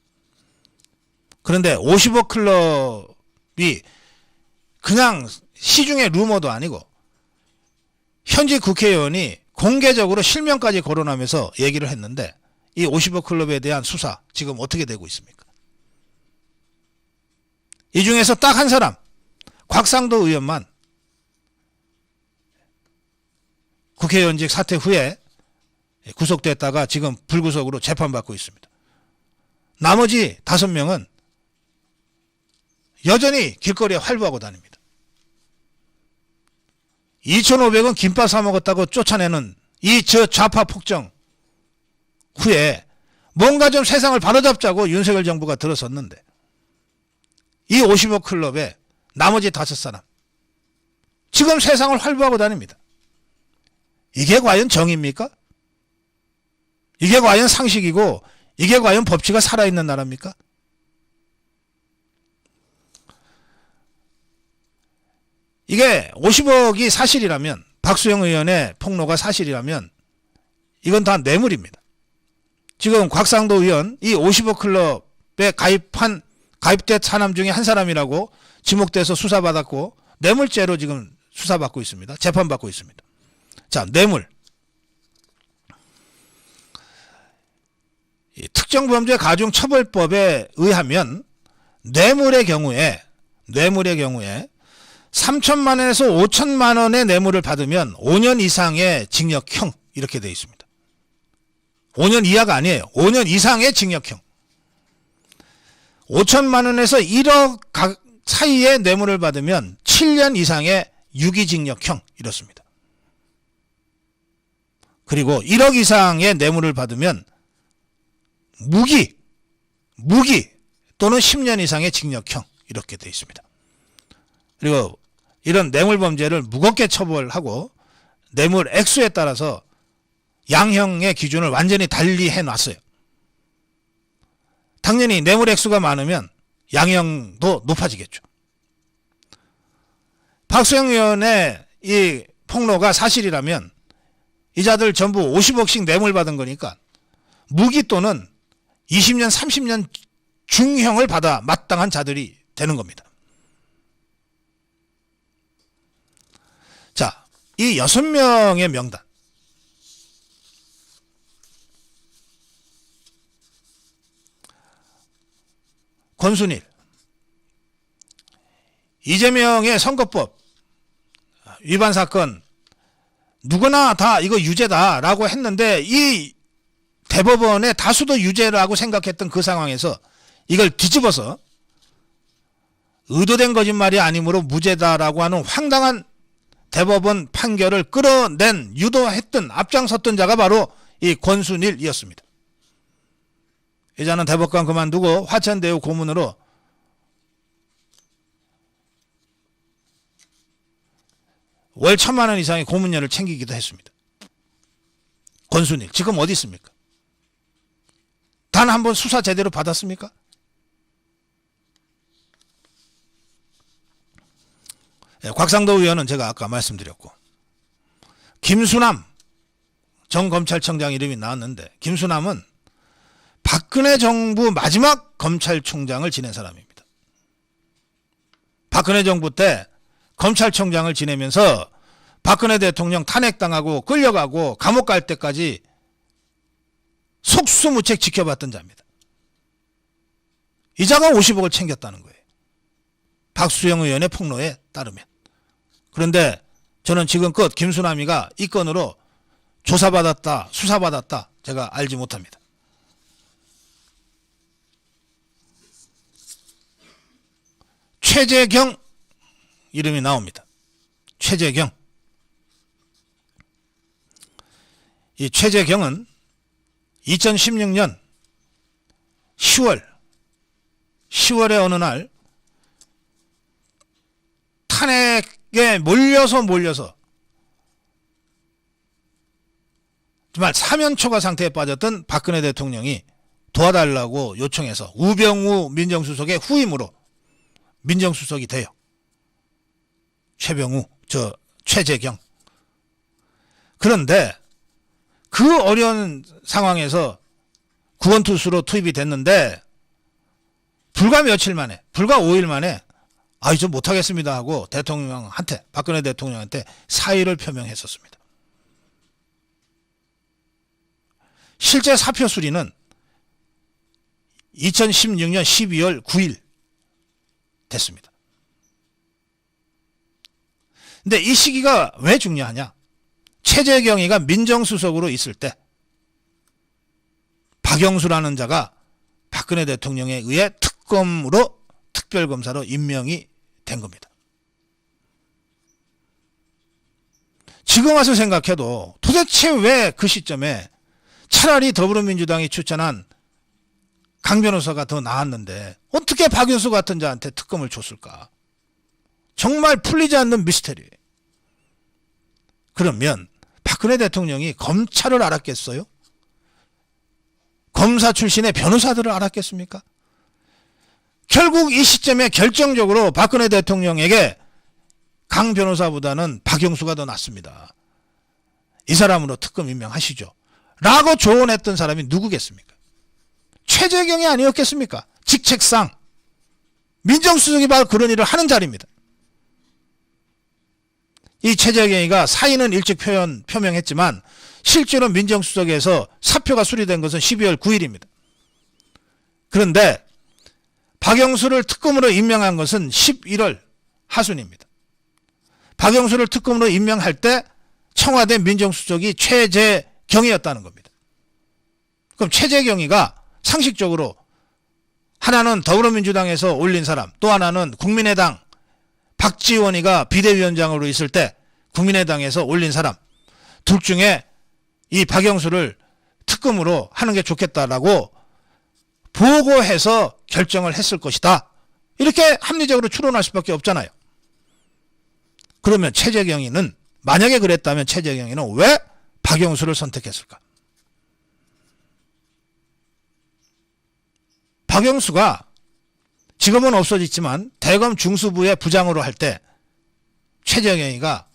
그런데 50억 클럽이 그냥 시중의 루머도 아니고 현직 국회의원이 공개적으로 실명까지 거론하면서 얘기를 했는데 이 50억 클럽에 대한 수사 지금 어떻게 되고 있습니까? 이 중에서 딱 한 사람 곽상도 의원만 국회의원직 사퇴 후에 구속됐다가 지금 불구속으로 재판받고 있습니다. 나머지 5명은 여전히 길거리에 활보하고 다닙니다. 2,500원 김밥 사 먹었다고 쫓아내는 이 좌파 폭정 후에 뭔가 좀 세상을 바로잡자고 윤석열 정부가 들어섰는데 이 50억 클럽에 나머지 5사람 지금 세상을 활보하고 다닙니다. 이게 과연 정의입니까? 이게 과연 상식이고 이게 과연 법치가 살아있는 나라입니까? 이게 50억이 사실이라면 박수영 의원의 폭로가 사실이라면 이건 다 뇌물입니다. 지금 곽상도 의원 이 50억 클럽에 가입된 사람 중에 한 사람이라고 지목돼서 수사받았고 뇌물죄로 지금 수사받고 있습니다. 재판받고 있습니다. 자, 뇌물. 특정범죄 가중처벌법에 의하면 뇌물의 경우에 3천만 원에서 5천만 원의 뇌물을 받으면 5년 이상의 징역형 이렇게 되어 있습니다. 5년 이하가 아니에요. 5년 이상의 징역형. 5천만 원에서 1억 사이의 뇌물을 받으면 7년 이상의 유기징역형 이렇습니다. 그리고 1억 이상의 뇌물을 받으면 무기 또는 10년 이상의 징역형 이렇게 되어 있습니다. 그리고 이런 뇌물 범죄를 무겁게 처벌하고 뇌물 액수에 따라서 양형의 기준을 완전히 달리 해놨어요. 당연히 뇌물 액수가 많으면 양형도 높아지겠죠. 박수영 의원의 이 폭로가 사실이라면 이 자들 전부 50억씩 뇌물 받은 거니까 무기 또는 20년 30년 중형을 받아 마땅한 자들이 되는 겁니다. 자, 이 6명의 명단. 권순일, 이재명의 선거법 위반 사건 누구나 다 이거 유죄다라고 했는데 이 대법원의 다수도 유죄라고 생각했던 그 상황에서 이걸 뒤집어서 의도된 거짓말이 아니므로 무죄다라고 하는 황당한 대법원 판결을 끌어낸 유도했던 앞장섰던 자가 바로 이 권순일이었습니다. 이자는 대법관 그만두고 화천대유 고문으로 월 1,000만 원 이상의 고문료를 챙기기도 했습니다. 권순일 지금 어디 있습니까? 단 한 번 수사 제대로 받았습니까? 곽상도 의원은 제가 아까 말씀드렸고 김수남 전 검찰청장 이름이 나왔는데 김수남은 박근혜 정부 마지막 검찰총장을 지낸 사람입니다. 박근혜 정부 때 검찰총장을 지내면서 박근혜 대통령 탄핵당하고 끌려가고 감옥 갈 때까지 속수무책 지켜봤던 자입니다. 이자가 50억을 챙겼다는 거예요. 박수영 의원의 폭로에 따르면. 그런데 저는 지금껏 김수남이가 이 건으로 조사받았다, 수사받았다, 제가 알지 못합니다. 최재경 이름이 나옵니다. 최재경. 이 최재경은 2016년 10월에 어느 날 탄핵에 몰려서 정말 사면초가 상태에 빠졌던 박근혜 대통령이 도와달라고 요청해서 우병우 민정수석의 후임으로 민정수석이 돼요. 최재경. 그런데 그 어려운 상황에서 구원투수로 투입이 됐는데 불과 며칠 만에, 불과 5일 만에 저 못하겠습니다 하고 박근혜 대통령한테 사의를 표명했었습니다. 실제 사표 수리는 2016년 12월 9일 됐습니다. 근데 이 시기가 왜 중요하냐? 최재경이가 민정수석으로 있을 때 박영수라는 자가 박근혜 대통령에 의해 특검으로 특별검사로 임명이 된 겁니다. 지금 와서 생각해도 도대체 왜 그 시점에 차라리 더불어민주당이 추천한 강 변호사가 더 나았는데 어떻게 박영수 같은 자한테 특검을 줬을까? 정말 풀리지 않는 미스터리예요. 그러면 박근혜 대통령이 검찰을 알았겠어요? 검사 출신의 변호사들을 알았겠습니까? 결국 이 시점에 결정적으로 박근혜 대통령에게 강 변호사보다는 박영수가 더 낫습니다. 이 사람으로 특검 임명하시죠. 라고 조언했던 사람이 누구겠습니까? 최재경이 아니었겠습니까? 직책상 민정수석이 바로 그런 일을 하는 자리입니다. 이 최재경이가 사의는 일찍 표명했지만 실제로 민정수석에서 사표가 수리된 것은 12월 9일입니다. 그런데 박영수를 특검으로 임명한 것은 11월 하순입니다. 박영수를 특검으로 임명할 때 청와대 민정수석이 최재경이었다는 겁니다. 그럼 최재경이가 상식적으로 하나는 더불어민주당에서 올린 사람, 또 하나는 국민의당 박지원이가 비대위원장으로 있을 때 국민의당에서 올린 사람, 둘 중에 이 박영수를 특검으로 하는 게 좋겠다라고 보고해서 결정을 했을 것이다. 이렇게 합리적으로 추론할 수밖에 없잖아요. 그러면 최재경이는, 만약에 그랬다면 최재경이는 왜 박영수를 선택했을까? 박영수가 지금은 없어졌지만 대검 중수부의 부장으로 할 때 최재경이가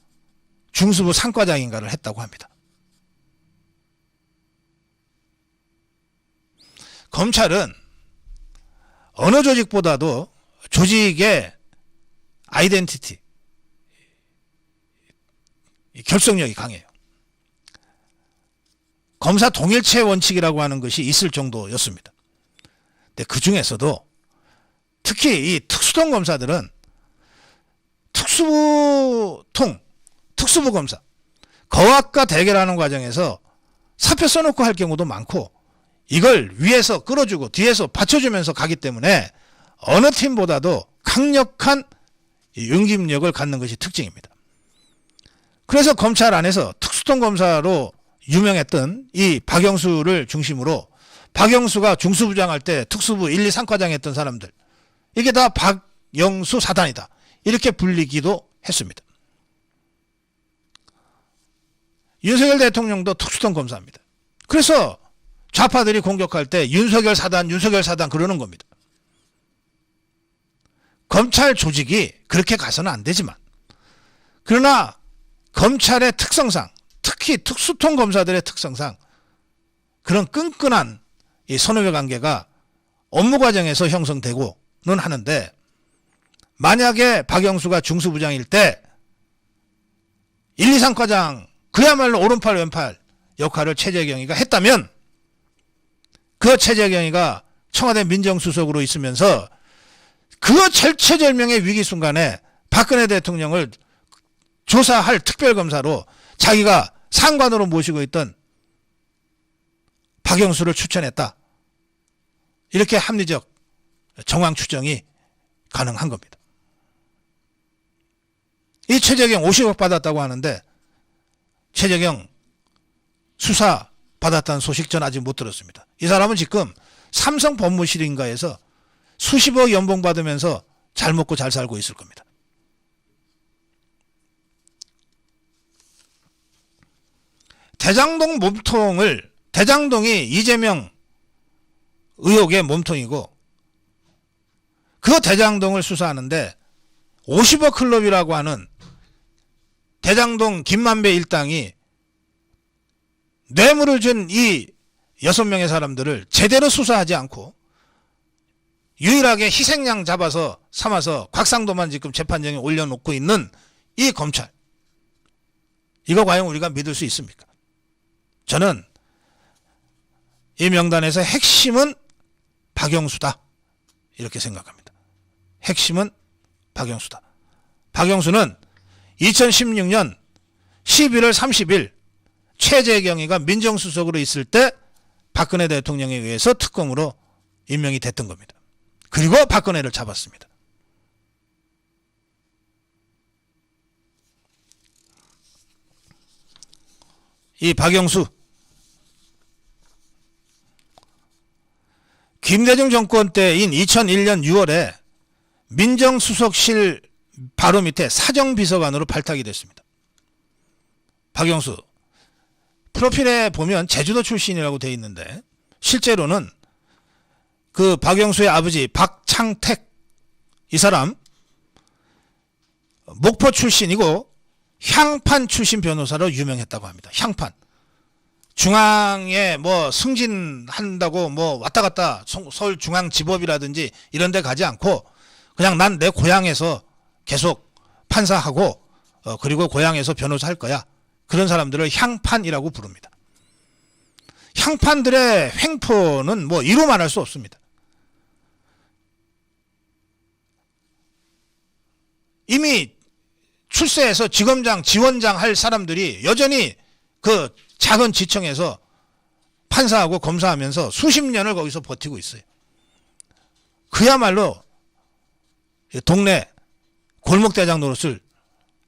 중수부 상과장인가를 했다고 합니다. 검찰은 어느 조직보다도 조직의 아이덴티티, 결속력이 강해요. 검사 동일체 원칙이라고 하는 것이 있을 정도였습니다. 근데 그 중에서도 특히 이 특수통 검사들은 특수부 검사, 거학과 대결하는 과정에서 사표 써놓고 할 경우도 많고 이걸 위에서 끌어주고 뒤에서 받쳐주면서 가기 때문에 어느 팀보다도 강력한 응집력을 갖는 것이 특징입니다. 그래서 검찰 안에서 특수통 검사로 유명했던 이 박영수를 중심으로 박영수가 중수부장 할 때 특수부 1, 2, 3과장 했던 사람들, 이게 다 박영수 사단이다, 이렇게 불리기도 했습니다. 윤석열 대통령도 특수통 검사입니다. 그래서 좌파들이 공격할 때 윤석열 사단 그러는 겁니다. 검찰 조직이 그렇게 가서는 안 되지만, 그러나 검찰의 특성상, 특히 특수통 검사들의 특성상 그런 끈끈한 이 선후배 관계가 업무 과정에서 형성되고는 하는데, 만약에 박영수가 중수부장일 때 1, 2, 3과장 그야말로 오른팔 왼팔 역할을 최재경이가 했다면 그 최재경이가 청와대 민정수석으로 있으면서 그 절체절명의 위기 순간에 박근혜 대통령을 조사할 특별검사로 자기가 상관으로 모시고 있던 박영수를 추천했다. 이렇게 합리적 정황 추정이 가능한 겁니다. 이 최재경 50억 받았다고 하는데 최재경 수사 받았다는 소식 전 아직 못 들었습니다. 이 사람은 지금 삼성 법무실인가에서 수십억 연봉 받으면서 잘 먹고 잘 살고 있을 겁니다. 대장동 몸통을 대장동이 이재명 의혹의 몸통이고 그 대장동을 수사하는데 50억 클럽이라고 하는 대장동 김만배 일당이 뇌물을 준 이 6명의 사람들을 제대로 수사하지 않고 유일하게 희생양 잡아서 삼아서 곽상도만 지금 재판정에 올려놓고 있는 이 검찰, 이거 과연 우리가 믿을 수 있습니까? 저는 이 명단에서 핵심은 박영수다 이렇게 생각합니다. 핵심은 박영수다. 박영수는 2016년 11월 30일 최재경이가 민정수석으로 있을 때 박근혜 대통령에 의해서 특검으로 임명이 됐던 겁니다. 그리고 박근혜를 잡았습니다. 이 박영수, 김대중 정권 때인 2001년 6월에 민정수석실 바로 밑에 사정비서관으로 발탁이 됐습니다. 박영수 프로필에 보면 제주도 출신이라고 되어 있는데 실제로는 그 박영수의 아버지 박창택, 이 사람 목포 출신이고 향판 출신 변호사로 유명했다고 합니다. 향판. 중앙에 뭐 승진한다고 뭐 왔다 갔다 서울중앙지법이라든지 이런 데 가지 않고 그냥 난 내 고향에서 계속 판사하고 그리고 고향에서 변호사 할 거야. 그런 사람들을 향판이라고 부릅니다. 향판들의 횡포는 뭐 이루 말할 수 없습니다. 이미 출세해서 지검장, 지원장 할 사람들이 여전히 그 작은 지청에서 판사하고 검사하면서 수십 년을 거기서 버티고 있어요. 그야말로 동네 골목대장 노릇을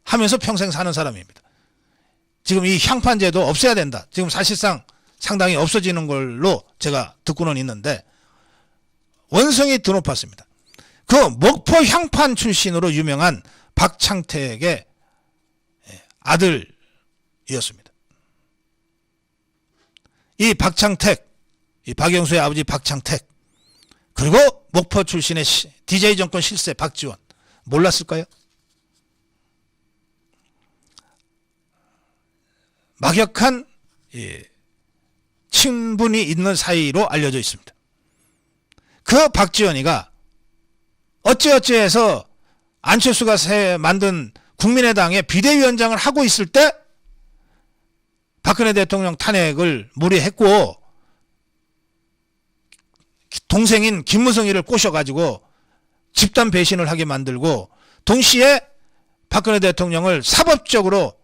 하면서 평생 사는 사람입니다. 지금 이 향판제도 없애야 된다. 지금 사실상 상당히 없어지는 걸로 제가 듣고는 있는데 원성이 드높았습니다. 그 목포 향판 출신으로 유명한 박창택의 아들이었습니다. 이 박창택, 이 박영수의 아버지 박창택, 그리고 목포 출신의 DJ 정권 실세 박지원, 몰랐을까요? 막역한 친분이 있는 사이로 알려져 있습니다. 그 박지원이가 어찌어찌해서 안철수가 만든 국민의당의 비대위원장을 하고 있을 때 박근혜 대통령 탄핵을 무리했고 동생인 김무성이를 꼬셔가지고 집단 배신을 하게 만들고 동시에 박근혜 대통령을 사법적으로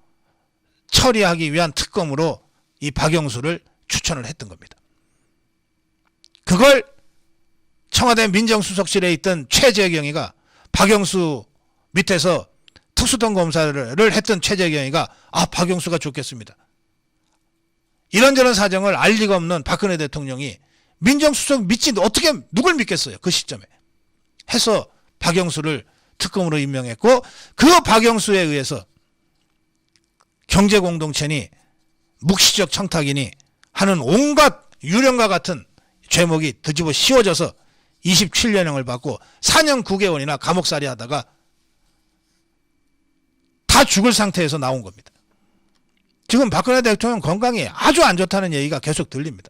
처리하기 위한 특검으로 이 박영수를 추천을 했던 겁니다. 그걸 청와대 민정수석실에 있던 최재경이가 박영수 밑에서 특수통 검사를 했던 최재경이가 박영수가 좋겠습니다. 이런저런 사정을 알 리가 없는 박근혜 대통령이 민정수석 믿지 어떻게 누굴 믿겠어요. 그 시점에 해서 박영수를 특검으로 임명했고 그 박영수에 의해서 경제공동체니 묵시적 청탁이니 하는 온갖 유령과 같은 죄목이 뒤집어 씌워져서 27년형을 받고 4년 9개월이나 감옥살이 하다가 다 죽을 상태에서 나온 겁니다. 지금 박근혜 대통령 건강이 아주 안 좋다는 얘기가 계속 들립니다.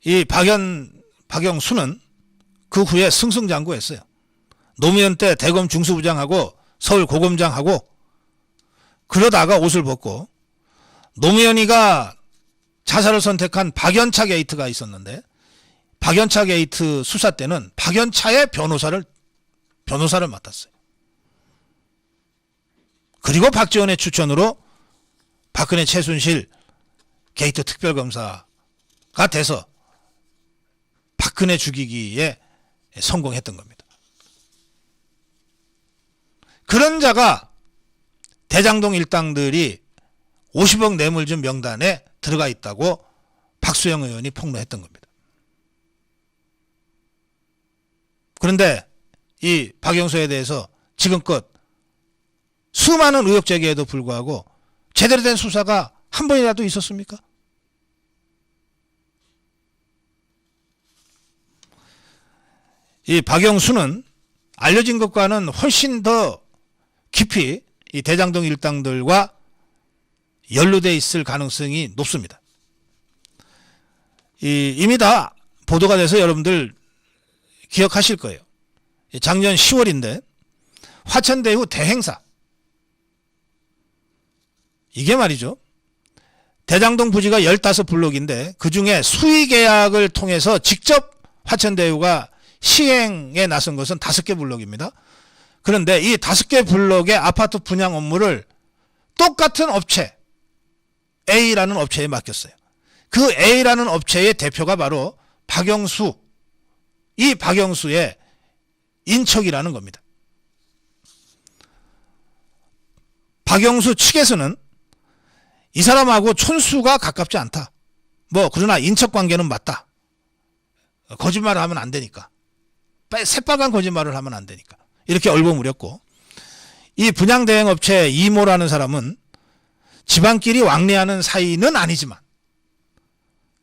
이 박영수는 그 후에 승승장구했어요. 노무현 때 대검 중수부장하고 서울고검장하고 그러다가 옷을 벗고 노무현이가 자살을 선택한 박연차 게이트가 있었는데 박연차 게이트 수사 때는 박연차의 변호사를 맡았어요. 그리고 박지원의 추천으로 박근혜 최순실 게이트 특별검사가 돼서 박근혜 죽이기에 성공했던 겁니다. 그런 자가 대장동 일당들이 50억 뇌물준 명단에 들어가 있다고 박수영 의원이 폭로했던 겁니다. 그런데 이 박영수에 대해서 지금껏 수많은 의혹 제기에도 불구하고 제대로 된 수사가 한 번이라도 있었습니까? 이 박영수는 알려진 것과는 훨씬 더 깊이 이 대장동 일당들과 연루되어 있을 가능성이 높습니다. 이미 다 보도가 돼서 여러분들 기억하실 거예요. 작년 10월인데 화천대유 대행사, 이게 말이죠, 대장동 부지가 15블록인데 그중에 수의계약을 통해서 직접 화천대유가 시행에 나선 것은 5개 블록입니다. 그런데 이 5개 블록의 아파트 분양 업무를 똑같은 업체 A라는 업체에 맡겼어요. 그 A라는 업체의 대표가 바로 박영수, 이 박영수의 인척이라는 겁니다. 박영수 측에서는 이 사람하고 촌수가 가깝지 않다. 그러나 인척 관계는 맞다. 거짓말을 하면 안 되니까. 새빨간 거짓말을 하면 안 되니까. 이렇게 얼버무렸고, 이 분양대행업체 이모라는 사람은 집안끼리 왕래하는 사이는 아니지만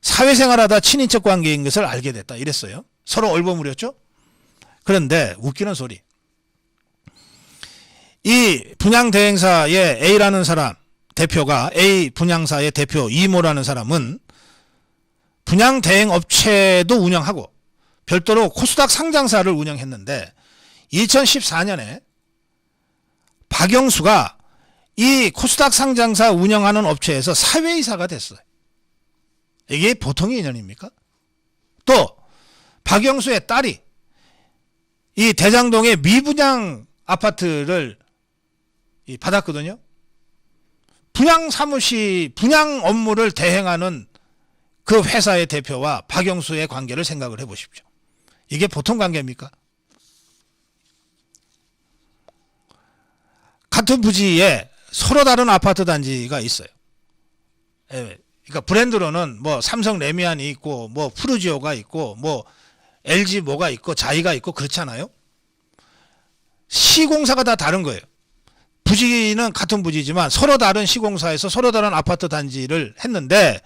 사회생활하다 친인척 관계인 것을 알게 됐다. 이랬어요. 서로 얼버무렸죠? 그런데 웃기는 소리. 이 분양대행사의 A라는 사람, 대표가 A 분양사의 대표 이모라는 사람은 분양대행업체도 운영하고 별도로 코스닥 상장사를 운영했는데 2014년에 박영수가 이 코스닥 상장사 운영하는 업체에서 사회이사가 됐어요. 이게 보통의 인연입니까? 또 박영수의 딸이 이 대장동의 미분양 아파트를 받았거든요. 분양 업무를 대행하는 그 회사의 대표와 박영수의 관계를 생각을 해보십시오. 이게 보통 관계입니까? 같은 부지에 서로 다른 아파트 단지가 있어요. 그러니까 브랜드로는 삼성 레미안이 있고 푸르지오가 있고 LG 뭐가 있고 자이가 있고 그렇잖아요. 시공사가 다 다른 거예요. 부지는 같은 부지지만 서로 다른 시공사에서 서로 다른 아파트 단지를 했는데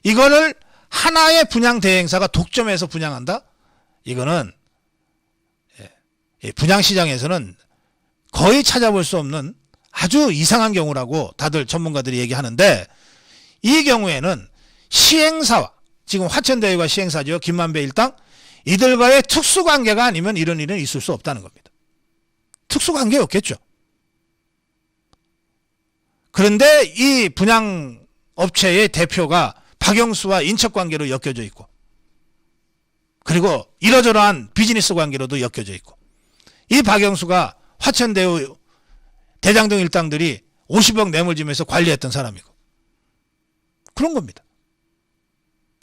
이거를 하나의 분양 대행사가 독점해서 분양한다? 이거는 분양시장에서는 거의 찾아볼 수 없는 아주 이상한 경우라고 다들 전문가들이 얘기하는데, 이 경우에는 시행사와, 지금 화천대유가 시행사죠. 김만배 일당, 이들과의 특수관계가 아니면 이런 일은 있을 수 없다는 겁니다. 특수관계였겠죠. 그런데 이 분양업체의 대표가 박영수와 인척관계로 엮여져 있고, 그리고 이러저러한 비즈니스 관계로도 엮여져 있고, 이 박영수가 화천대유 대장동 일당들이 50억 뇌물지면서 관리했던 사람이고 그런 겁니다.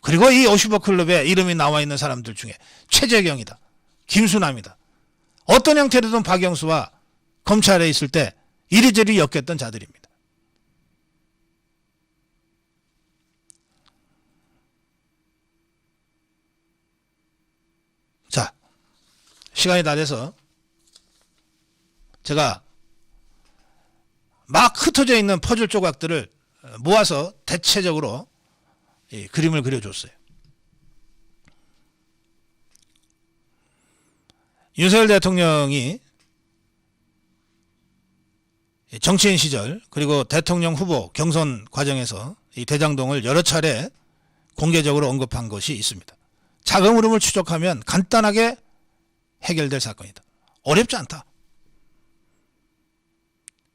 그리고 이 50억 클럽에 이름이 나와 있는 사람들 중에 최재경이다, 김수남이다, 어떤 형태로든 박영수와 검찰에 있을 때 이리저리 엮였던 자들입니다. 자, 시간이 다 돼서 제가 막 흩어져 있는 퍼즐 조각들을 모아서 대체적으로 그림을 그려줬어요. 윤석열 대통령이 정치인 시절 그리고 대통령 후보 경선 과정에서 이 대장동을 여러 차례 공개적으로 언급한 것이 있습니다. 자금 흐름을 추적하면 간단하게 해결될 사건이다. 어렵지 않다.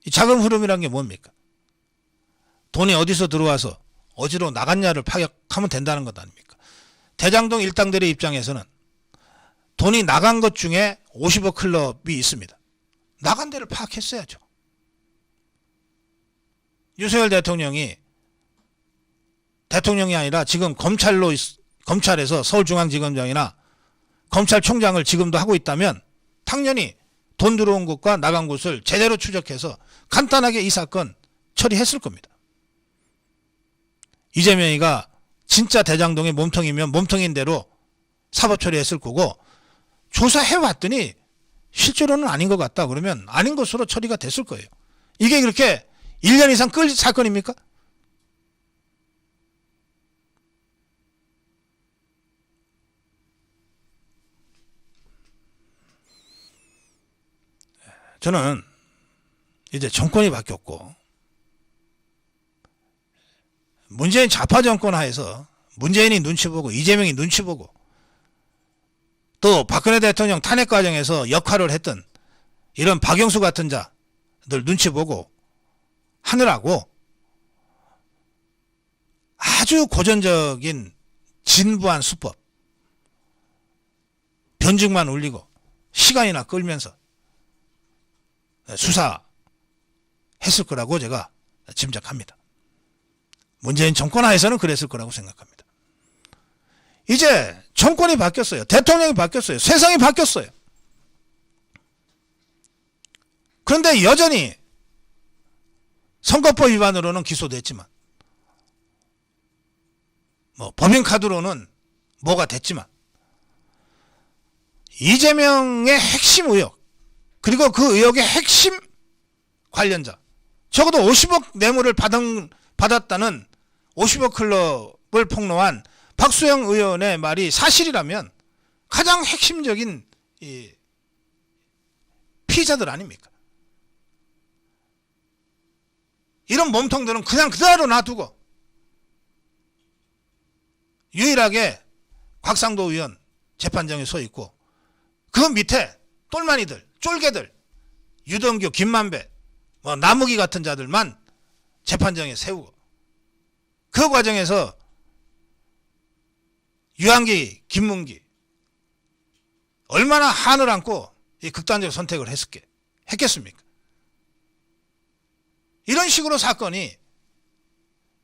이 자금 흐름이란 게 뭡니까? 돈이 어디서 들어와서 어디로 나갔냐를 파악하면 된다는 것 아닙니까? 대장동 일당들의 입장에서는 돈이 나간 것 중에 50억 클럽이 있습니다. 나간 데를 파악했어야죠. 윤석열 대통령이 아니라 지금 검찰에서 서울중앙지검장이나 검찰총장을 지금도 하고 있다면 당연히 돈 들어온 것과 나간 곳을 제대로 추적해서 간단하게 이 사건 처리했을 겁니다. 이재명이가 진짜 대장동의 몸통이면 몸통인 대로 사법 처리했을 거고, 조사해왔더니 실제로는 아닌 것 같다 그러면 아닌 것으로 처리가 됐을 거예요. 이게 그렇게 1년 이상 끌 사건입니까? 저는 이제 정권이 바뀌었고 문재인 좌파 정권 하에서 문재인이 눈치 보고 이재명이 눈치 보고 또 박근혜 대통령 탄핵 과정에서 역할을 했던 이런 박영수 같은 자들 눈치 보고 하느라고 아주 고전적인 진부한 수법, 변증만 올리고 시간이나 끌면서 수사했을 거라고 제가 짐작합니다. 문재인 정권 하에서는 그랬을 거라고 생각합니다. 이제 정권이 바뀌었어요. 대통령이 바뀌었어요. 세상이 바뀌었어요. 그런데 여전히 선거법 위반으로는 기소됐지만 법인카드로는 뭐가 됐지만 이재명의 핵심 의혹, 그리고 그 의혹의 핵심 관련자, 적어도 50억 뇌물을 받았다는 50억 클럽을 폭로한 박수영 의원의 말이 사실이라면 가장 핵심적인 피의자들 아닙니까? 이런 몸통들은 그냥 그대로 놔두고 유일하게 곽상도 의원 재판정에 서 있고 그 밑에 똘마니들, 쫄개들, 유동규, 김만배, 나무기 같은 자들만 재판정에 세우고, 그 과정에서 유한기, 김문기 얼마나 한을 안고 이 극단적 선택을 했겠습니까? 이런 식으로 사건이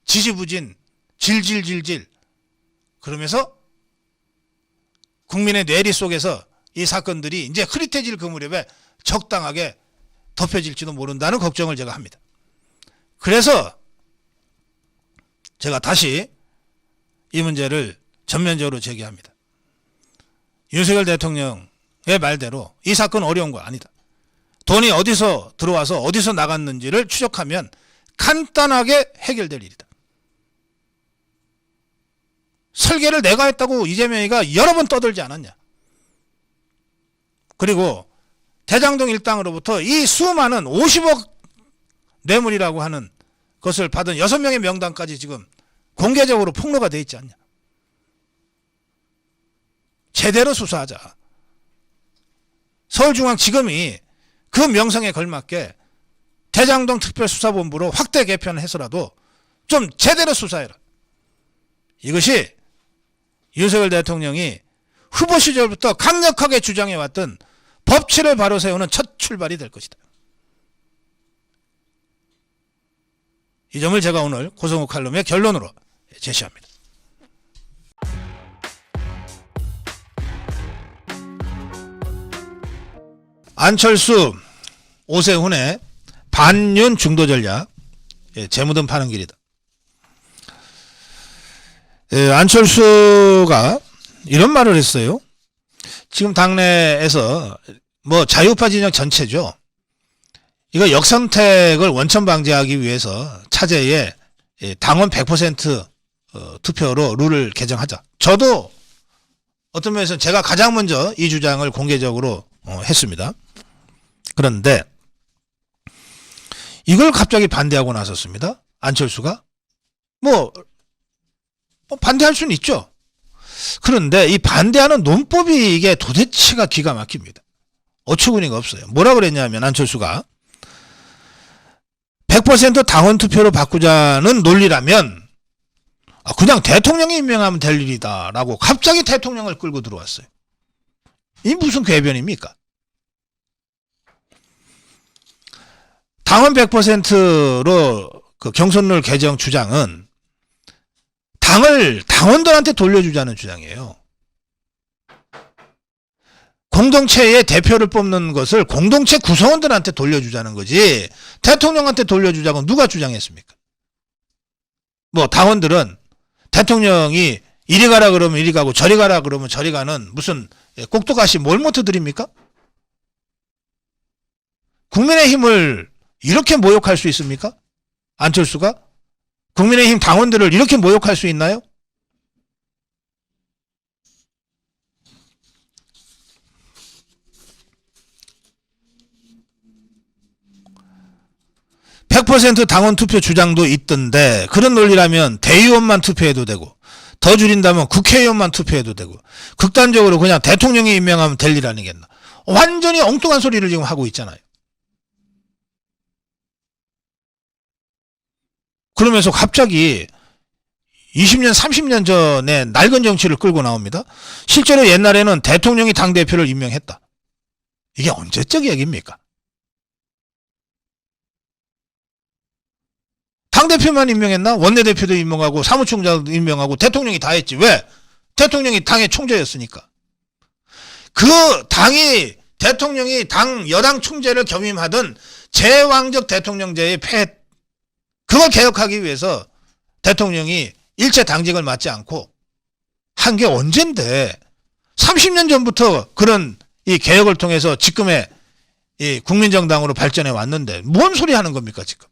지지부진, 질질질질 그러면서 국민의 뇌리 속에서 이 사건들이 이제 흐릿해질 그 무렵에 적당하게 덮여질지도 모른다는 걱정을 제가 합니다. 그래서 제가 다시 이 문제를 전면적으로 제기합니다. 윤석열 대통령의 말대로 이 사건 어려운 거 아니다. 돈이 어디서 들어와서 어디서 나갔는지를 추적하면 간단하게 해결될 일이다. 설계를 내가 했다고 이재명이가 여러 번 떠들지 않았냐. 그리고 대장동 일당으로부터 이 수많은 50억 뇌물이라고 하는 것을 받은 6명의 명단까지 지금 공개적으로 폭로가 돼 있지 않냐. 제대로 수사하자. 서울중앙지검이 그 명성에 걸맞게 대장동 특별수사본부로 확대 개편해서라도 좀 제대로 수사해라. 이것이 윤석열 대통령이 후보 시절부터 강력하게 주장해왔던 법치를 바로 세우는 첫 출발이 될 것이다. 이 점을 제가 오늘 고성욱 칼럼의 결론으로 제시합니다. 안철수, 오세훈의 반윤 중도 전략, 재무든 파는 길이다. 안철수가 이런 말을 했어요. 지금 당내에서 자유파 진영 전체죠. 이거 역선택을 원천 방지하기 위해서 차제에 당원 100% 투표로 룰을 개정하자. 저도 어떤 면에서는 제가 가장 먼저 이 주장을 공개적으로 했습니다. 그런데 이걸 갑자기 반대하고 나섰습니다. 안철수가 반대할 수는 있죠. 그런데 이 반대하는 논법이 이게 도대체가 기가 막힙니다. 어처구니가 없어요. 뭐라 그랬냐면 안철수가 100% 당원 투표로 바꾸자는 논리라면 그냥 대통령이 임명하면 될 일이다라고 갑자기 대통령을 끌고 들어왔어요. 이 무슨 궤변입니까? 당원 100%로 그 경선룰 개정 주장은 당을 당원들한테 돌려주자는 주장이에요. 공동체의 대표를 뽑는 것을 공동체 구성원들한테 돌려주자는 거지 대통령한테 돌려주자고 누가 주장했습니까? 뭐 당원들은 대통령이 이리 가라 그러면 이리 가고 저리 가라 그러면 저리 가는 무슨 꼭두가시 몰모트 드립니까? 국민의힘을 이렇게 모욕할 수 있습니까? 안철수가? 국민의힘 당원들을 이렇게 모욕할 수 있나요? (100% 당원 투표 주장도 있던데 그런 논리라면 대의원만 투표해도 되고 더 줄인다면 국회의원만 투표해도 되고 극단적으로 그냥 대통령이 임명하면 될 일 아니겠나. 완전히 엉뚱한 소리를 지금 하고 있잖아요. 그러면서 갑자기 20년 30년 전에 낡은 정치를 끌고 나옵니다. 실제로 옛날에는 대통령이 당대표를 임명했다. 이게 언제적 얘기입니까? 당대표만 임명했나? 원내대표도 임명하고 사무총장도 임명하고 대통령이 다 했지. 왜? 대통령이 당의 총재였으니까. 그 당이 대통령이 당 여당 총재를 겸임하던 제왕적 대통령제의 폐해, 그걸 개혁하기 위해서 대통령이 일체 당직을 맡지 않고 한 게 언젠데 30년 전부터 그런 이 개혁을 통해서 지금의 이 국민정당으로 발전해 왔는데 뭔 소리 하는 겁니까 지금?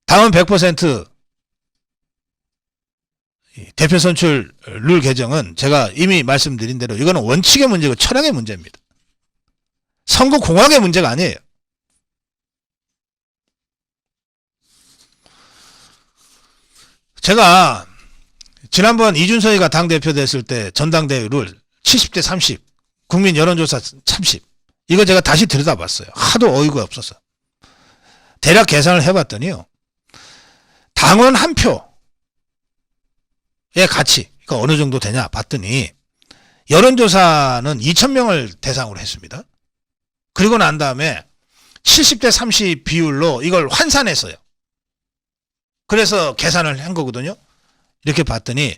당원 100% 대표 선출 룰 개정은 제가 이미 말씀드린 대로 이거는 원칙의 문제고 철학의 문제입니다. 선거 공학의 문제가 아니에요. 제가 지난번 이준석이가 당대표 됐을 때 전당대회 룰 70대 30 국민 여론조사 30 이거 제가 다시 들여다봤어요. 하도 어이가 없어서. 대략 계산을 해봤더니요. 당원 한 표의 가치 그러니까 어느 정도 되냐 봤더니 여론조사는 2,000명을 대상으로 했습니다. 그리고 난 다음에 70대 30 비율로 이걸 환산했어요. 그래서 계산을 한 거거든요. 이렇게 봤더니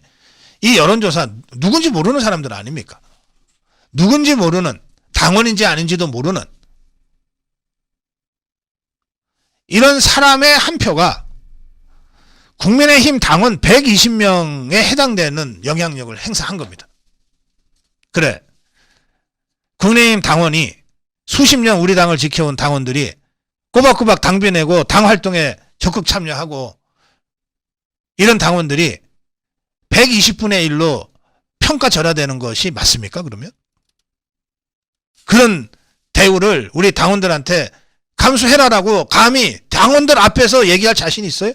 이 여론조사 누군지 모르는 사람들 아닙니까? 누군지 모르는 당원인지 아닌지도 모르는 이런 사람의 한 표가 국민의힘 당원 120명에 해당되는 영향력을 행사한 겁니다. 그래. 국민의힘 당원이 수십 년 우리 당을 지켜온 당원들이 꼬박꼬박 당비 내고 당 활동에 적극 참여하고 이런 당원들이 120분의 1로 평가절하되는 것이 맞습니까? 그러면? 그런 대우를 우리 당원들한테 감수해라라고 감히 당원들 앞에서 얘기할 자신 있어요?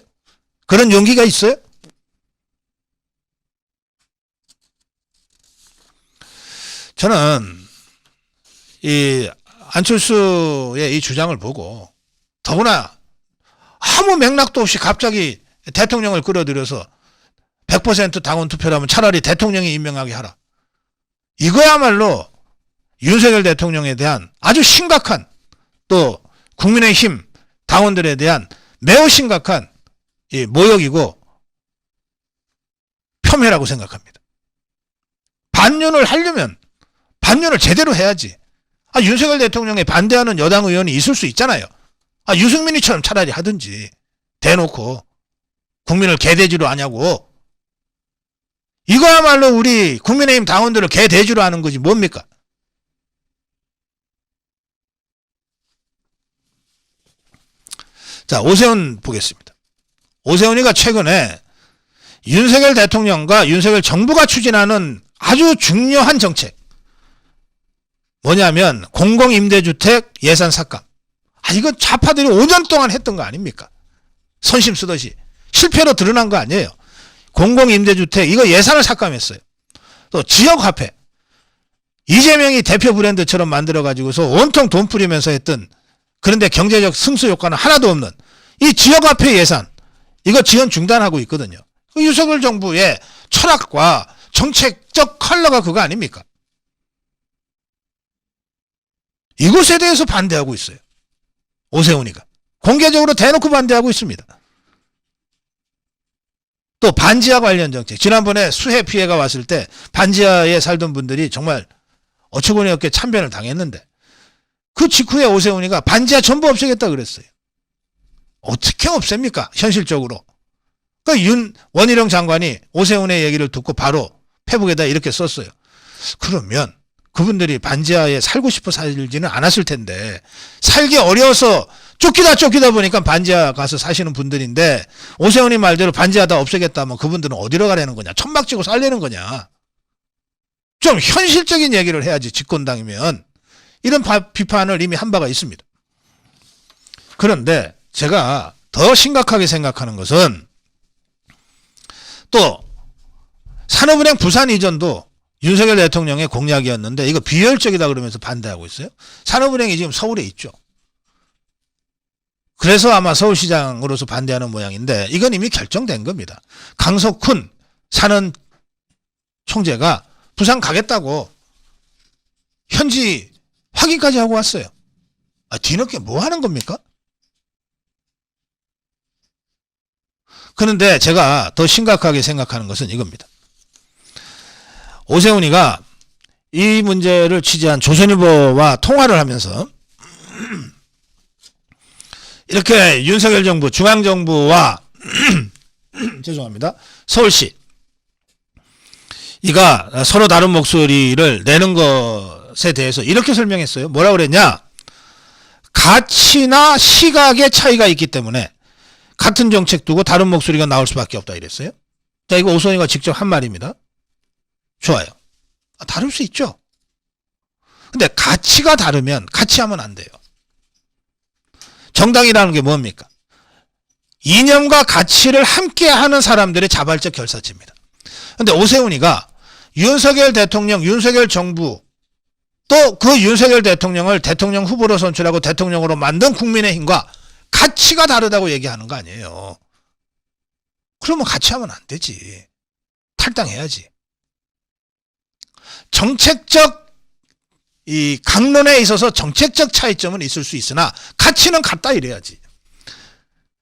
그런 용기가 있어요? 저는 이 안철수의 이 주장을 보고 더구나 아무 맥락도 없이 갑자기 대통령을 끌어들여서 100% 당원 투표라면 차라리 대통령이 임명하게 하라. 이거야말로 윤석열 대통령에 대한 아주 심각한 또 국민의힘 당원들에 대한 매우 심각한 이 모욕이고 폄훼라고 생각합니다. 반윤을 하려면 반윤을 제대로 해야지. 윤석열 대통령에 반대하는 여당 의원이 있을 수 있잖아요. 유승민이처럼 차라리 하든지 대놓고 국민을 개돼지로 하냐고. 이거야말로 우리 국민의힘 당원들을 개돼지로 하는 거지 뭡니까? 자, 오세훈 보겠습니다. 오세훈이가 최근에 윤석열 대통령과 윤석열 정부가 추진하는 아주 중요한 정책 뭐냐면 공공임대주택 예산 삭감. 이거 좌파들이 5년 동안 했던 거 아닙니까? 선심 쓰듯이 실패로 드러난 거 아니에요. 공공임대주택 이거 예산을 삭감했어요. 또 지역화폐 이재명이 대표 브랜드처럼 만들어가지고서 온통 돈 뿌리면서 했던, 그런데 경제적 승수 효과는 하나도 없는 이 지역화폐 예산, 이거 지원 중단하고 있거든요. 그 윤석열 정부의 철학과 정책적 컬러가 그거 아닙니까? 이것에 대해서 반대하고 있어요. 오세훈이가. 공개적으로 대놓고 반대하고 있습니다. 또 반지하 관련 정책. 지난번에 수해 피해가 왔을 때 반지하에 살던 분들이 정말 어처구니 없게 참변을 당했는데 그 직후에 오세훈이가 반지하 전부 없애겠다 그랬어요. 어떻게 없앱니까? 현실적으로. 그러니까 원희룡 장관이 오세훈의 얘기를 듣고 바로 페북에다 이렇게 썼어요. 그러면 그분들이 반지하에 살고 싶어 살지는 않았을 텐데 살기 어려워서 쫓기다 보니까 반지하 가서 사시는 분들인데 오세훈이 말대로 반지하 다 없애겠다면 그분들은 어디로 가려는 거냐? 천막 치고 살려는 거냐? 좀 현실적인 얘기를 해야지 집권당이면. 이런 비판을 이미 한 바가 있습니다. 그런데 제가 더 심각하게 생각하는 것은 또 산업은행 부산 이전도 윤석열 대통령의 공약이었는데 이거 비효율적이다 그러면서 반대하고 있어요. 산업은행이 지금 서울에 있죠. 그래서 아마 서울시장으로서 반대하는 모양인데 이건 이미 결정된 겁니다. 강석훈 사는 총재가 부산 가겠다고 현지 확인까지 하고 왔어요. 뒤늦게 뭐 하는 겁니까? 그런데 제가 더 심각하게 생각하는 것은 이겁니다. 오세훈이가 이 문제를 취재한 조선일보와 통화를 하면서 이렇게 윤석열 정부, 중앙정부와 죄송합니다. 서울시 이가 서로 다른 목소리를 내는 것에 대해서 이렇게 설명했어요. 뭐라 그랬냐? 가치나 시각의 차이가 있기 때문에 같은 정책 두고 다른 목소리가 나올 수밖에 없다 이랬어요. 자, 이거 오세훈이가 직접 한 말입니다. 좋아요. 다를 수 있죠. 근데 가치가 다르면 같이 하면 안 돼요. 정당이라는 게 뭡니까? 이념과 가치를 함께 하는 사람들의 자발적 결사체입니다. 근데 오세훈이가 윤석열 대통령, 윤석열 정부 또 그 윤석열 대통령을 대통령 후보로 선출하고 대통령으로 만든 국민의힘과 가치가 다르다고 얘기하는 거 아니에요. 그러면 같이 하면 안 되지. 탈당해야지. 정책적 이 강론에 있어서 정책적 차이점은 있을 수 있으나 가치는 같다 이래야지.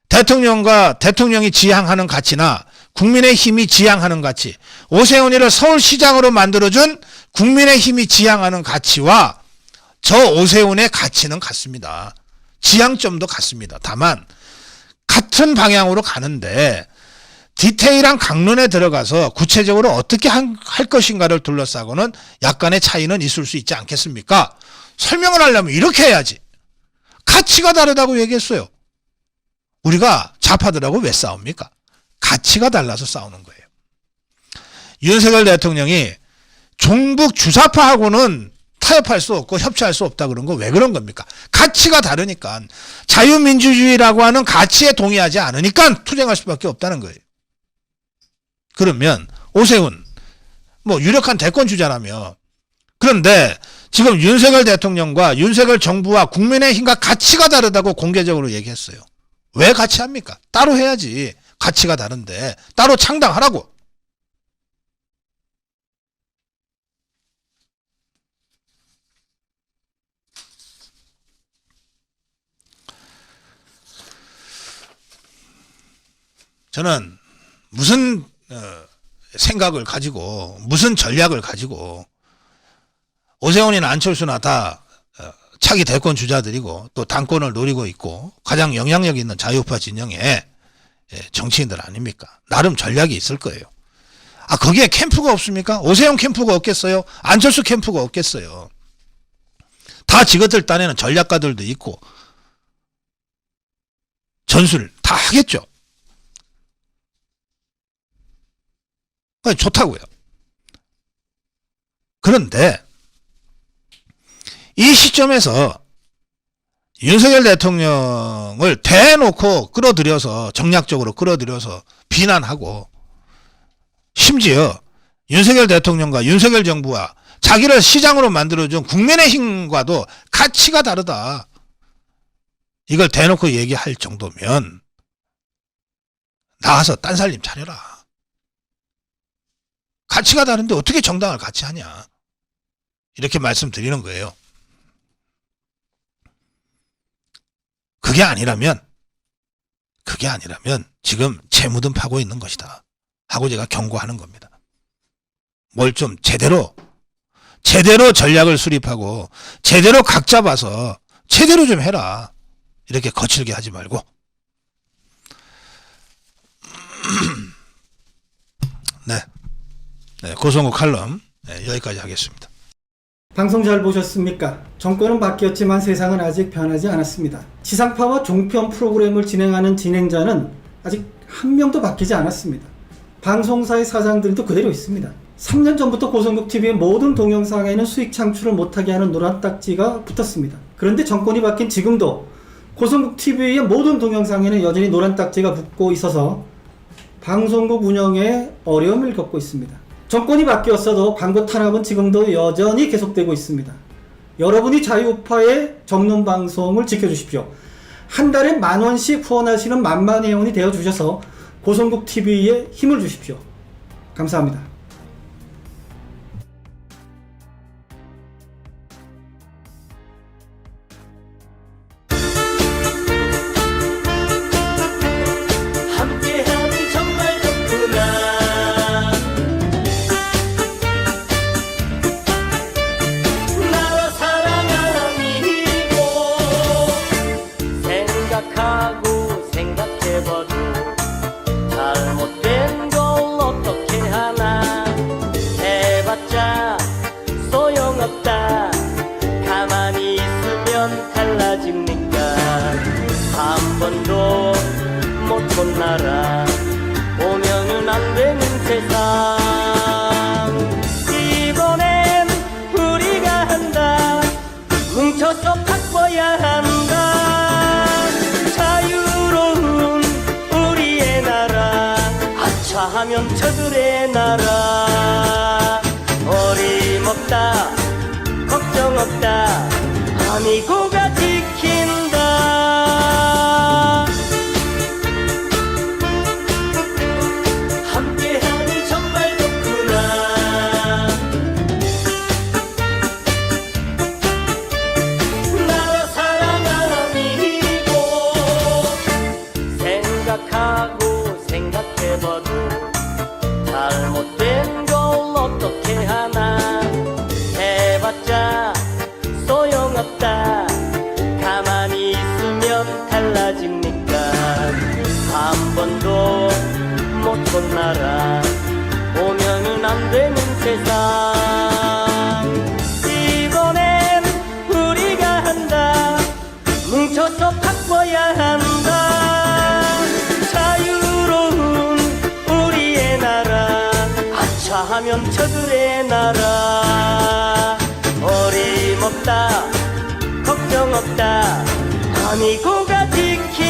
대통령과 대통령이 지향하는 가치나 국민의힘이 지향하는 가치, 오세훈이를 서울시장으로 만들어준 국민의힘이 지향하는 가치와 저 오세훈의 가치는 같습니다. 지향점도 같습니다. 다만 같은 방향으로 가는데 디테일한 강론에 들어가서 구체적으로 어떻게 할 것인가를 둘러싸고는 약간의 차이는 있을 수 있지 않겠습니까? 설명을 하려면 이렇게 해야지. 가치가 다르다고 얘기했어요. 우리가 좌파들하고 왜 싸웁니까? 가치가 달라서 싸우는 거예요. 윤석열 대통령이 종북 주사파하고는 타협할 수 없고 협치할 수 없다 그런 거 왜 그런 겁니까? 가치가 다르니까. 자유민주주의라고 하는 가치에 동의하지 않으니까 투쟁할 수밖에 없다는 거예요. 그러면 오세훈 뭐 유력한 대권 주자라며, 그런데 지금 윤석열 대통령과 윤석열 정부와 국민의힘과 가치가 다르다고 공개적으로 얘기했어요. 왜 같이 합니까? 따로 해야지. 가치가 다른데 따로 창당하라고. 저는 무슨 생각을 가지고 무슨 전략을 가지고 오세훈이나 안철수나 다 차기 대권 주자들이고 또 당권을 노리고 있고 가장 영향력 있는 자유파 진영의 정치인들 아닙니까? 나름 전략이 있을 거예요. 거기에 캠프가 없습니까? 오세훈 캠프가 없겠어요? 안철수 캠프가 없겠어요? 다 지그들 딴에는 전략가들도 있고 전술 다 하겠죠. 좋다고요. 그런데 이 시점에서 윤석열 대통령을 대놓고 끌어들여서 정략적으로 끌어들여서 비난하고 심지어 윤석열 대통령과 윤석열 정부와 자기를 시장으로 만들어준 국민의힘과도 가치가 다르다. 이걸 대놓고 얘기할 정도면 나와서 딴 살림 차려라. 가치가 다른데 어떻게 정당을 같이 하냐. 이렇게 말씀드리는 거예요. 그게 아니라면 지금 재무든 파고 있는 것이다 하고 제가 경고하는 겁니다. 뭘 좀 제대로 전략을 수립하고 제대로 각 잡아서 제대로 좀 해라. 이렇게 거칠게 하지 말고. 네, 고성국 칼럼 여기까지 하겠습니다. 방송 잘 보셨습니까? 정권은 바뀌었지만 세상은 아직 변하지 않았습니다. 지상파와 종편 프로그램을 진행하는 진행자는 아직 한 명도 바뀌지 않았습니다. 방송사의 사장들도 그대로 있습니다. 3년 전부터 고성국TV의 모든 동영상에는 수익 창출을 못하게 하는 노란 딱지가 붙었습니다. 그런데 정권이 바뀐 지금도 고성국TV의 모든 동영상에는 여전히 노란 딱지가 붙고 있어서 방송국 운영에 어려움을 겪고 있습니다. 정권이 바뀌었어도 광고 탄압은 지금도 여전히 계속되고 있습니다. 여러분이 자유우파의 정론 방송을 지켜주십시오. 한 달에 10,000원씩 후원하시는 만만 회원이 되어주셔서 고성국TV에 힘을 주십시오. 감사합니다. 잘못된 걸 어떻게 하나 해봤자 소용없다. 가만히 있으면 달라집니까? 한 번도 못 본 나라 오면은 안 되는 세상. 이번엔 우리가 한다. 뭉쳐서 바꿔야 한다. 자유로운 우리의 나라, 하면 저들의 나라. 어림없다, 걱정 없다, 아미고가 지킨다. 함께하니 정말 좋구나. 나라 사랑하미고 생각하고 생각해봐도 잘못된 걸 어떻게 하나 해봤자 소용없다. 가만히 있으면 달라집니까? 한 번도 못 본 나라 오면은 안 되는 세상. 이번엔 우리가 한다. 뭉쳐서 바꿔야 한다. 자유로운 우리의 나라, 하면 저들의 나라. 어림없다, 걱정 없다, 아미고가 지키